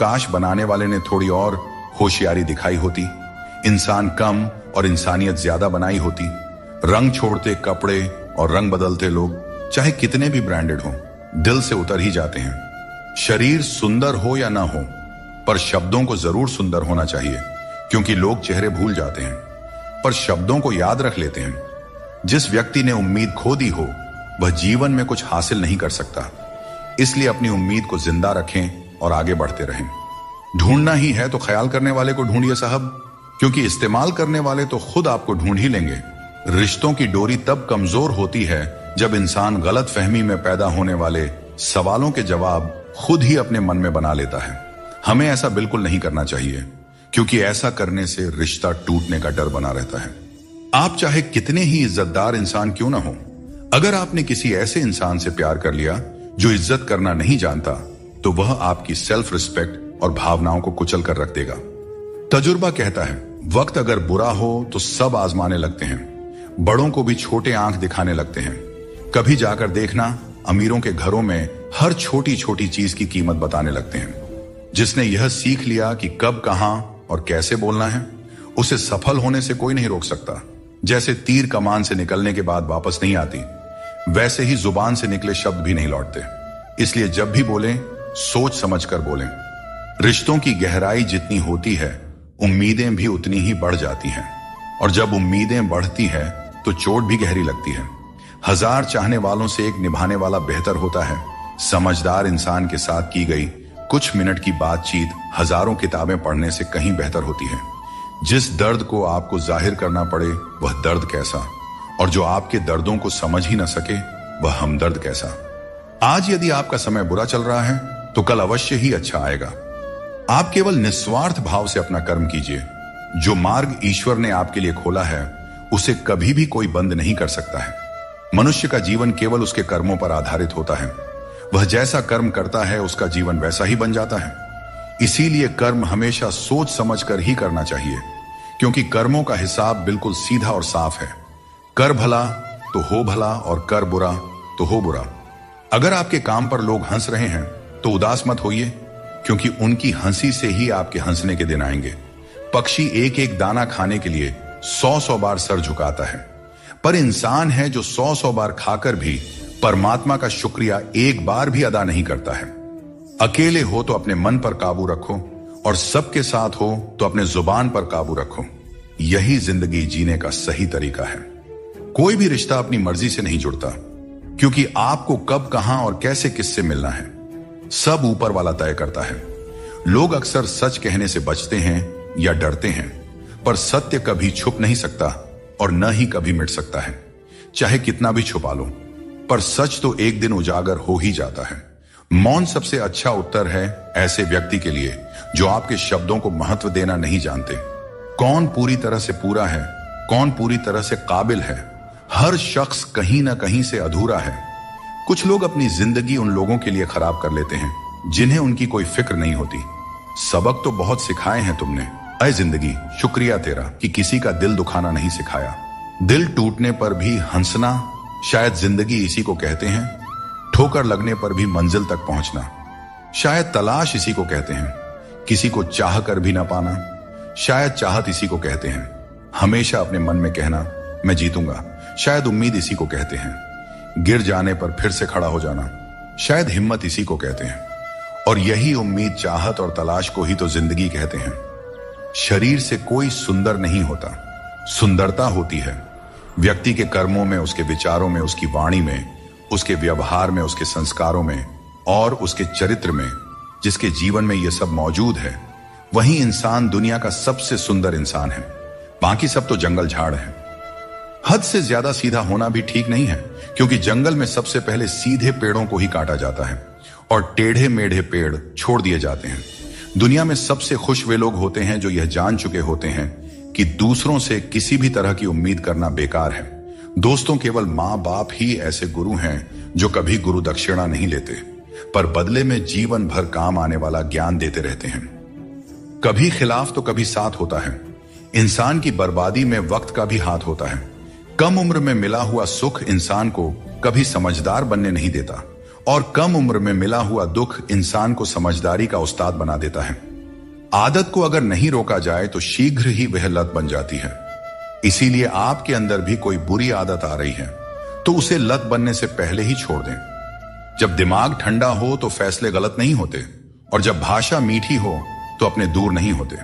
काश बनाने वाले ने थोड़ी और होशियारी दिखाई होती, इंसान कम और इंसानियत ज्यादा बनाई होती। रंग छोड़ते कपड़े और रंग बदलते लोग चाहे कितने भी ब्रांडेड हों, दिल से उतर ही जाते हैं। शरीर सुंदर हो या ना हो, पर शब्दों को जरूर सुंदर होना चाहिए, क्योंकि लोग चेहरे भूल जाते हैं पर शब्दों को याद रख लेते हैं। जिस व्यक्ति ने उम्मीद खो दी हो, वह जीवन में कुछ हासिल नहीं कर सकता। इसलिए अपनी उम्मीद को जिंदा रखें और आगे बढ़ते रहें। ढूंढना ही है तो ख्याल करने वाले को ढूंढिए साहब, क्योंकि इस्तेमाल करने वाले तो खुद आपको ढूंढ ही लेंगे। रिश्तों की डोरी तब कमजोर होती है जब इंसान गलत फहमी में पैदा होने वाले सवालों के जवाब खुद ही अपने मन में बना लेता है। हमें ऐसा बिल्कुल नहीं करना चाहिए, क्योंकि ऐसा करने से रिश्ता टूटने का डर बना रहता है। आप चाहे कितने ही इज्जतदार इंसान क्यों ना हो, अगर आपने किसी ऐसे इंसान से प्यार कर लिया जो इज्जत करना नहीं जानता, तो वह आपकी सेल्फ रिस्पेक्ट और भावनाओं को कुचल कर रख देगा। तजुर्बा कहता है, वक्त अगर बुरा हो तो सब आजमाने लगते हैं, बड़ों को भी छोटे आंख दिखाने लगते हैं। कभी जाकर देखना, अमीरों के घरों में हर छोटी छोटी चीज की कीमत बताने लगते हैं। जिसने यह सीख लिया कि कब, कहां और कैसे बोलना है, उसे सफल होने से कोई नहीं रोक सकता। जैसे तीर कमान से निकलने के बाद वापस नहीं आती, वैसे ही जुबान से निकले शब्द भी नहीं लौटते। इसलिए जब भी बोलें, सोच समझ कर बोलें। रिश्तों की गहराई जितनी होती है, उम्मीदें भी उतनी ही बढ़ जाती हैं, और जब उम्मीदें बढ़ती है तो चोट भी गहरी लगती है। 1000 चाहने वालों से एक निभाने वाला बेहतर होता है। समझदार इंसान के साथ की गई कुछ मिनट की बातचीत हजारों किताबें पढ़ने से कहीं बेहतर होती है। जिस दर्द को आपको जाहिर करना पड़े वह दर्द कैसा, और जो आपके दर्दों को समझ ही न सके वह हमदर्द कैसा। आज यदि आपका समय बुरा चल रहा है तो कल अवश्य ही अच्छा आएगा। आप केवल निस्वार्थ भाव से अपना कर्म कीजिए। जो मार्ग ईश्वर ने आपके लिए खोला है, उसे कभी भी कोई बंद नहीं कर सकता है। मनुष्य का जीवन केवल उसके कर्मों पर आधारित होता है। वह जैसा कर्म करता है, उसका जीवन वैसा ही बन जाता है। इसीलिए कर्म हमेशा सोच समझ कर ही करना चाहिए, क्योंकि कर्मों का हिसाब बिल्कुल सीधा और साफ है। कर भला तो हो भला, और कर बुरा तो हो बुरा। अगर आपके काम पर लोग हंस रहे हैं तो उदास मत होइए, क्योंकि उनकी हंसी से ही आपके हंसने के दिन आएंगे। पक्षी एक एक दाना खाने के लिए 100-100 बार सर झुकाता है, पर इंसान है जो 100-100 बार खाकर भी परमात्मा का शुक्रिया एक बार भी अदा नहीं करता है। अकेले हो तो अपने मन पर काबू रखो, और सबके साथ हो तो अपने जुबान पर काबू रखो। यही जिंदगी जीने का सही तरीका है। कोई भी रिश्ता अपनी मर्जी से नहीं जुड़ता, क्योंकि आपको कब, कहां और कैसे किससे मिलना है, सब ऊपर वाला तय करता है। लोग अक्सर सच कहने से बचते हैं या डरते हैं, पर सत्य कभी छुप नहीं सकता और न ही कभी मिट सकता है। चाहे कितना भी छुपा लो, पर सच तो एक दिन उजागर हो ही जाता है। मौन सबसे अच्छा उत्तर है ऐसे व्यक्ति के लिए जो आपके शब्दों को महत्व देना नहीं जानते। कौन पूरी तरह से पूरा है, कौन पूरी तरह से काबिल है? हर शख्स कहीं ना कहीं से अधूरा है। कुछ लोग अपनी जिंदगी उन लोगों के लिए खराब कर लेते हैं जिन्हें उनकी कोई फिक्र नहीं होती। सबक तो बहुत सिखाए हैं तुमने, अय जिंदगी, शुक्रिया तेरा कि किसी का दिल दुखाना नहीं सिखाया। दिल टूटने पर भी हंसना, शायद जिंदगी इसी को कहते हैं। ठोकर लगने पर भी मंजिल तक पहुंचना, शायद तलाश इसी को कहते हैं। किसी को चाह कर भी ना पाना, शायद चाहत इसी को कहते हैं। हमेशा अपने मन में कहना मैं जीतूंगा, शायद उम्मीद इसी को कहते हैं। गिर जाने पर फिर से खड़ा हो जाना, शायद हिम्मत इसी को कहते हैं। और यही उम्मीद, चाहत और तलाश को ही तो जिंदगी कहते हैं। शरीर से कोई सुंदर नहीं होता, सुंदरता होती है व्यक्ति के कर्मों में, उसके विचारों में, उसकी वाणी में, उसके व्यवहार में, उसके संस्कारों में और उसके चरित्र में। जिसके जीवन में यह सब मौजूद है, वही इंसान दुनिया का सबसे सुंदर इंसान है। बाकी सब तो जंगल झाड़ है। हद से ज्यादा सीधा होना भी ठीक नहीं है, क्योंकि जंगल में सबसे पहले सीधे पेड़ों को ही काटा जाता है और टेढ़े मेढ़े पेड़ छोड़ दिए जाते हैं। दुनिया में सबसे खुश वे लोग होते हैं जो यह जान चुके होते हैं कि दूसरों से किसी भी तरह की उम्मीद करना बेकार है। दोस्तों, केवल माँ बाप ही ऐसे गुरु हैं जो कभी गुरु दक्षिणा नहीं लेते, पर बदले में जीवन भर काम आने वाला ज्ञान देते रहते हैं। कभी खिलाफ तो कभी साथ होता है। इंसान की बर्बादी में वक्त का भी हाथ होता है। कम उम्र में मिला हुआ सुख इंसान को कभी समझदार बनने नहीं देता और कम उम्र में मिला हुआ दुख इंसान को समझदारी का उस्ताद बना देता है। आदत को अगर नहीं रोका जाए तो शीघ्र ही वह लत बन जाती है। इसीलिए आपके अंदर भी कोई बुरी आदत आ रही है तो उसे लत बनने से पहले ही छोड़ दें। जब दिमाग ठंडा हो तो फैसले गलत नहीं होते और जब भाषा मीठी हो तो अपने दूर नहीं होते।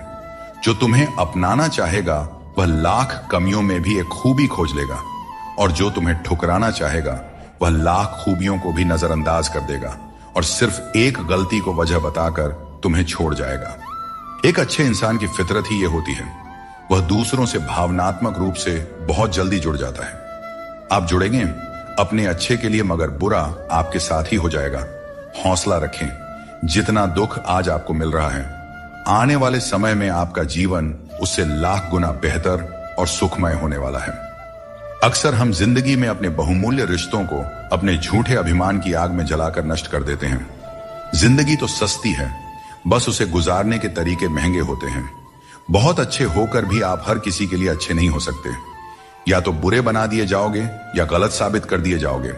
जो तुम्हें अपनाना चाहेगा वह लाख कमियों में भी एक खूबी खोज लेगा और जो तुम्हें ठुकराना चाहेगा वह लाख खूबियों को भी नजरअंदाज कर देगा और सिर्फ एक गलती को वजह बताकर तुम्हें छोड़ जाएगा। एक अच्छे इंसान की फितरत ही यह होती है, वह दूसरों से भावनात्मक रूप से बहुत जल्दी जुड़ जाता है। आप जुड़ेंगे अपने अच्छे के लिए मगर बुरा आपके साथ ही हो जाएगा। हौसला रखें। जितना दुख आज आपको मिल रहा है आने वाले समय में आपका जीवन उससे लाख गुना बेहतर और सुखमय होने वाला है। अक्सर हम जिंदगी में अपने बहुमूल्य रिश्तों को अपने झूठे अभिमान की आग में जलाकर नष्ट कर देते हैं। जिंदगी तो सस्ती है, बस उसे गुजारने के तरीके महंगे होते हैं। बहुत अच्छे होकर भी आप हर किसी के लिए अच्छे नहीं हो सकते। या तो बुरे बना दिए जाओगे या गलत साबित कर दिए जाओगे।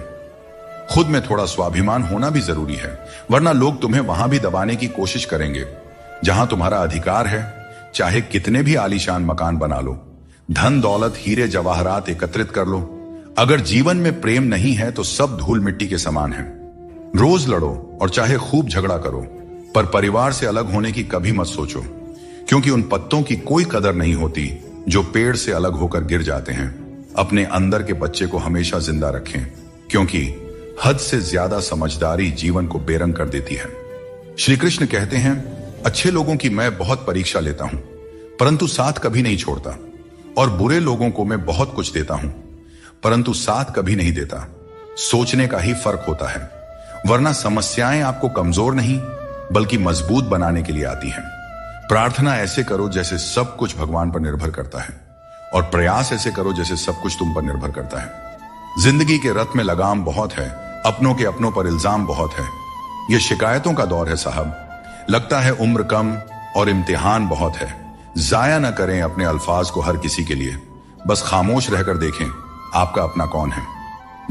खुद में थोड़ा स्वाभिमान होना भी जरूरी है, वरना लोग तुम्हें वहां भी दबाने की कोशिश करेंगे जहां तुम्हारा अधिकार है। चाहे कितने भी आलीशान मकान बना लो, धन दौलत हीरे जवाहरात एकत्रित कर लो, अगर जीवन में प्रेम नहीं है तो सब धूल मिट्टी के समान है। रोज लड़ो और चाहे खूब झगड़ा करो, पर परिवार से अलग होने की कभी मत सोचो, क्योंकि उन पत्तों की कोई कदर नहीं होती जो पेड़ से अलग होकर गिर जाते हैं। अपने अंदर के बच्चे को हमेशा जिंदा रखें, क्योंकि हद से ज्यादा समझदारी जीवन को बेरंग कर देती है। श्री कृष्ण कहते हैं, अच्छे लोगों की मैं बहुत परीक्षा लेता हूं परंतु साथ कभी नहीं छोड़ता, और बुरे लोगों को मैं बहुत कुछ देता हूं परंतु साथ कभी नहीं देता। सोचने का ही फर्क होता है, वरना समस्याएं आपको कमजोर नहीं बल्कि मजबूत बनाने के लिए आती हैं। प्रार्थना ऐसे करो जैसे सब कुछ भगवान पर निर्भर करता है, और प्रयास ऐसे करो जैसे सब कुछ तुम पर निर्भर करता है। जिंदगी के रथ में लगाम बहुत है, अपनों के अपनों पर इल्जाम बहुत है। यह शिकायतों का दौर है साहब। लगता है उम्र कम और इम्तिहान बहुत है। जाया न करें अपने अल्फाज को हर किसी के लिए, बस खामोश रहकर देखें आपका अपना कौन है।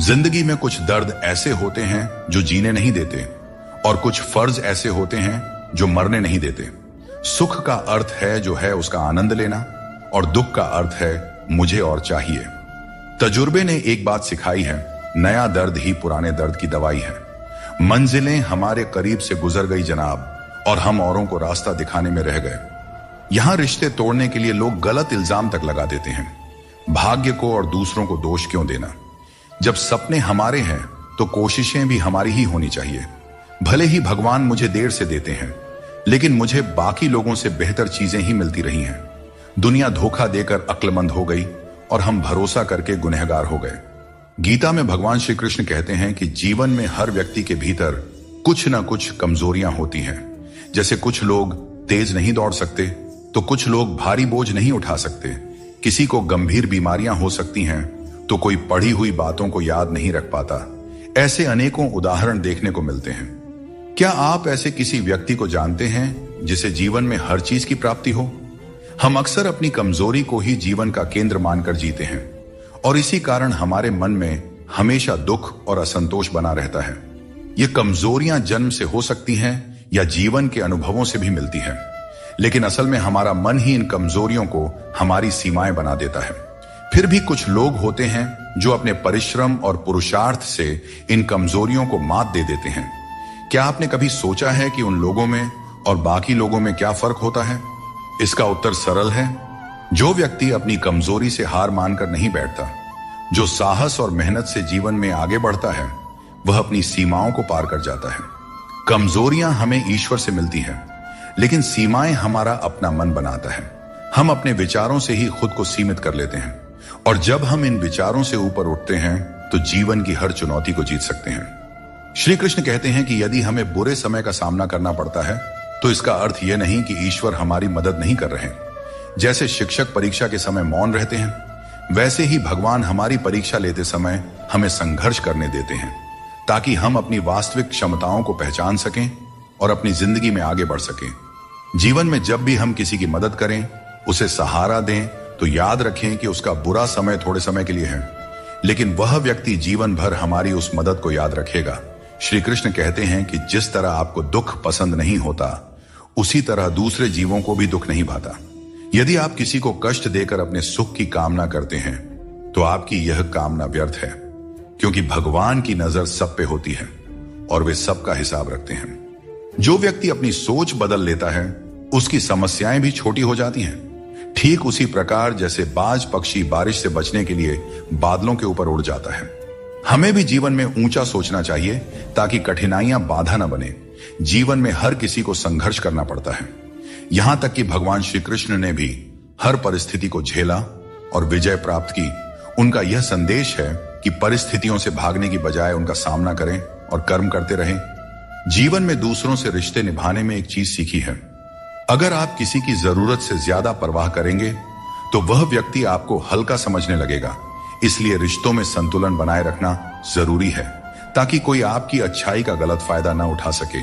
जिंदगी में कुछ दर्द ऐसे होते हैं जो जीने नहीं देते, और कुछ फर्ज ऐसे होते हैं जो मरने नहीं देते। सुख का अर्थ है जो है उसका आनंद लेना, और दुख का अर्थ है मुझे और चाहिए। तजुर्बे ने एक बात सिखाई है, नया दर्द ही पुराने दर्द की दवाई है। मंजिलें हमारे करीब से गुजर गई जनाब, और हम औरों को रास्ता दिखाने में रह गए। यहां रिश्ते तोड़ने के लिए लोग गलत इल्जाम तक लगा देते हैं। भाग्य को और दूसरों को दोष क्यों देना? जब सपने हमारे हैं तो कोशिशें भी हमारी ही होनी चाहिए। भले ही भगवान मुझे देर से देते हैं, लेकिन मुझे बाकी लोगों से बेहतर चीजें ही मिलती रही हैं। दुनिया धोखा देकर अक्लमंद हो गई और हम भरोसा करके गुनहगार हो गए। गीता में भगवान श्री कृष्ण कहते हैं कि जीवन में हर व्यक्ति के भीतर कुछ ना कुछ कमजोरियां होती हैं। जैसे कुछ लोग तेज नहीं दौड़ सकते तो कुछ लोग भारी बोझ नहीं उठा सकते, किसी को गंभीर बीमारियां हो सकती हैं तो कोई पढ़ी हुई बातों को याद नहीं रख पाता। ऐसे अनेकों उदाहरण देखने को मिलते हैं। क्या आप ऐसे किसी व्यक्ति को जानते हैं जिसे जीवन में हर चीज की प्राप्ति हो? हम अक्सर अपनी कमजोरी को ही जीवन का केंद्र मानकर जीते हैं, और इसी कारण हमारे मन में हमेशा दुख और असंतोष बना रहता है। ये कमजोरियां जन्म से हो सकती हैं या जीवन के अनुभवों से भी मिलती हैं, लेकिन असल में हमारा मन ही इन कमजोरियों को हमारी सीमाएं बना देता है। फिर भी कुछ लोग होते हैं जो अपने परिश्रम और पुरुषार्थ से इन कमजोरियों को मात दे देते हैं। क्या आपने कभी सोचा है कि उन लोगों में और बाकी लोगों में क्या फर्क होता है? इसका उत्तर सरल है। जो व्यक्ति अपनी कमजोरी से हार मानकर नहीं बैठता, जो साहस और मेहनत से जीवन में आगे बढ़ता है, वह अपनी सीमाओं को पार कर जाता है। कमजोरियां हमें ईश्वर से मिलती हैं, लेकिन सीमाएं हमारा अपना मन बनाता है। हम अपने विचारों से ही खुद को सीमित कर लेते हैं, और जब हम इन विचारों से ऊपर उठते हैं तो जीवन की हर चुनौती को जीत सकते हैं। श्री कृष्ण कहते हैं कि यदि हमें बुरे समय का सामना करना पड़ता है तो इसका अर्थ यह नहीं कि ईश्वर हमारी मदद नहीं कर रहे। जैसे शिक्षक परीक्षा के समय मौन रहते हैं, वैसे ही भगवान हमारी परीक्षा लेते समय हमें संघर्ष करने देते हैं, ताकि हम अपनी वास्तविक क्षमताओं को पहचान सकें और अपनी जिंदगी में आगे बढ़ सकें। जीवन में जब भी हम किसी की मदद करें, उसे सहारा दें, तो याद रखें कि उसका बुरा समय थोड़े समय के लिए है, लेकिन वह व्यक्ति जीवन भर हमारी उस मदद को याद रखेगा। श्री कृष्ण कहते हैं कि जिस तरह आपको दुख पसंद नहीं होता, उसी तरह दूसरे जीवों को भी दुख नहीं भाता। यदि आप किसी को कष्ट देकर अपने सुख की कामना करते हैं, तो आपकी यह कामना व्यर्थ है, क्योंकि भगवान की नजर सब पे होती है और वे सबका हिसाब रखते हैं। जो व्यक्ति अपनी सोच बदल लेता है, उसकी समस्याएं भी छोटी हो जाती हैं। ठीक उसी प्रकार जैसे बाज पक्षी बारिश से बचने के लिए बादलों के ऊपर उड़ जाता है। हमें भी जीवन में ऊंचा सोचना चाहिए, ताकि कठिनाइयां बाधा न बने। जीवन में हर किसी को संघर्ष करना पड़ता है। यहां तक कि भगवान श्री कृष्ण ने भी हर परिस्थिति को झेला और विजय प्राप्त की। उनका यह संदेश है कि परिस्थितियों से भागने की बजाय उनका सामना करें और कर्म करते रहें। जीवन में दूसरों से रिश्ते निभाने में एक चीज सीखी है, अगर आप किसी की जरूरत से ज्यादा परवाह करेंगे, तो वह व्यक्ति आपको हल्का समझने लगेगा। इसलिए रिश्तों में संतुलन बनाए रखना जरूरी है, ताकि कोई आपकी अच्छाई का गलत फायदा न उठा सके।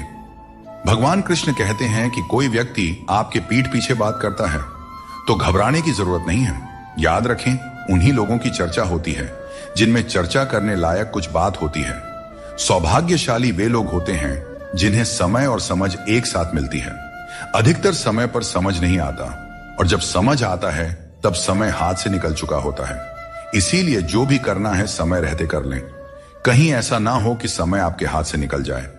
भगवान कृष्ण कहते हैं कि कोई व्यक्ति आपके पीठ पीछे बात करता है, तो घबराने की जरूरत नहीं है। याद रखें, उन्हीं लोगों की चर्चा होती है जिनमें चर्चा करने लायक कुछ बात होती है। सौभाग्यशाली वे लोग होते हैं जिन्हें समय और समझ एक साथ मिलती है। अधिकतर समय पर समझ नहीं आता, और जब समझ आता है तब समय हाथ से निकल चुका होता है। इसीलिए जो भी करना है समय रहते कर लें, कहीं ऐसा ना हो कि समय आपके हाथ से निकल जाए।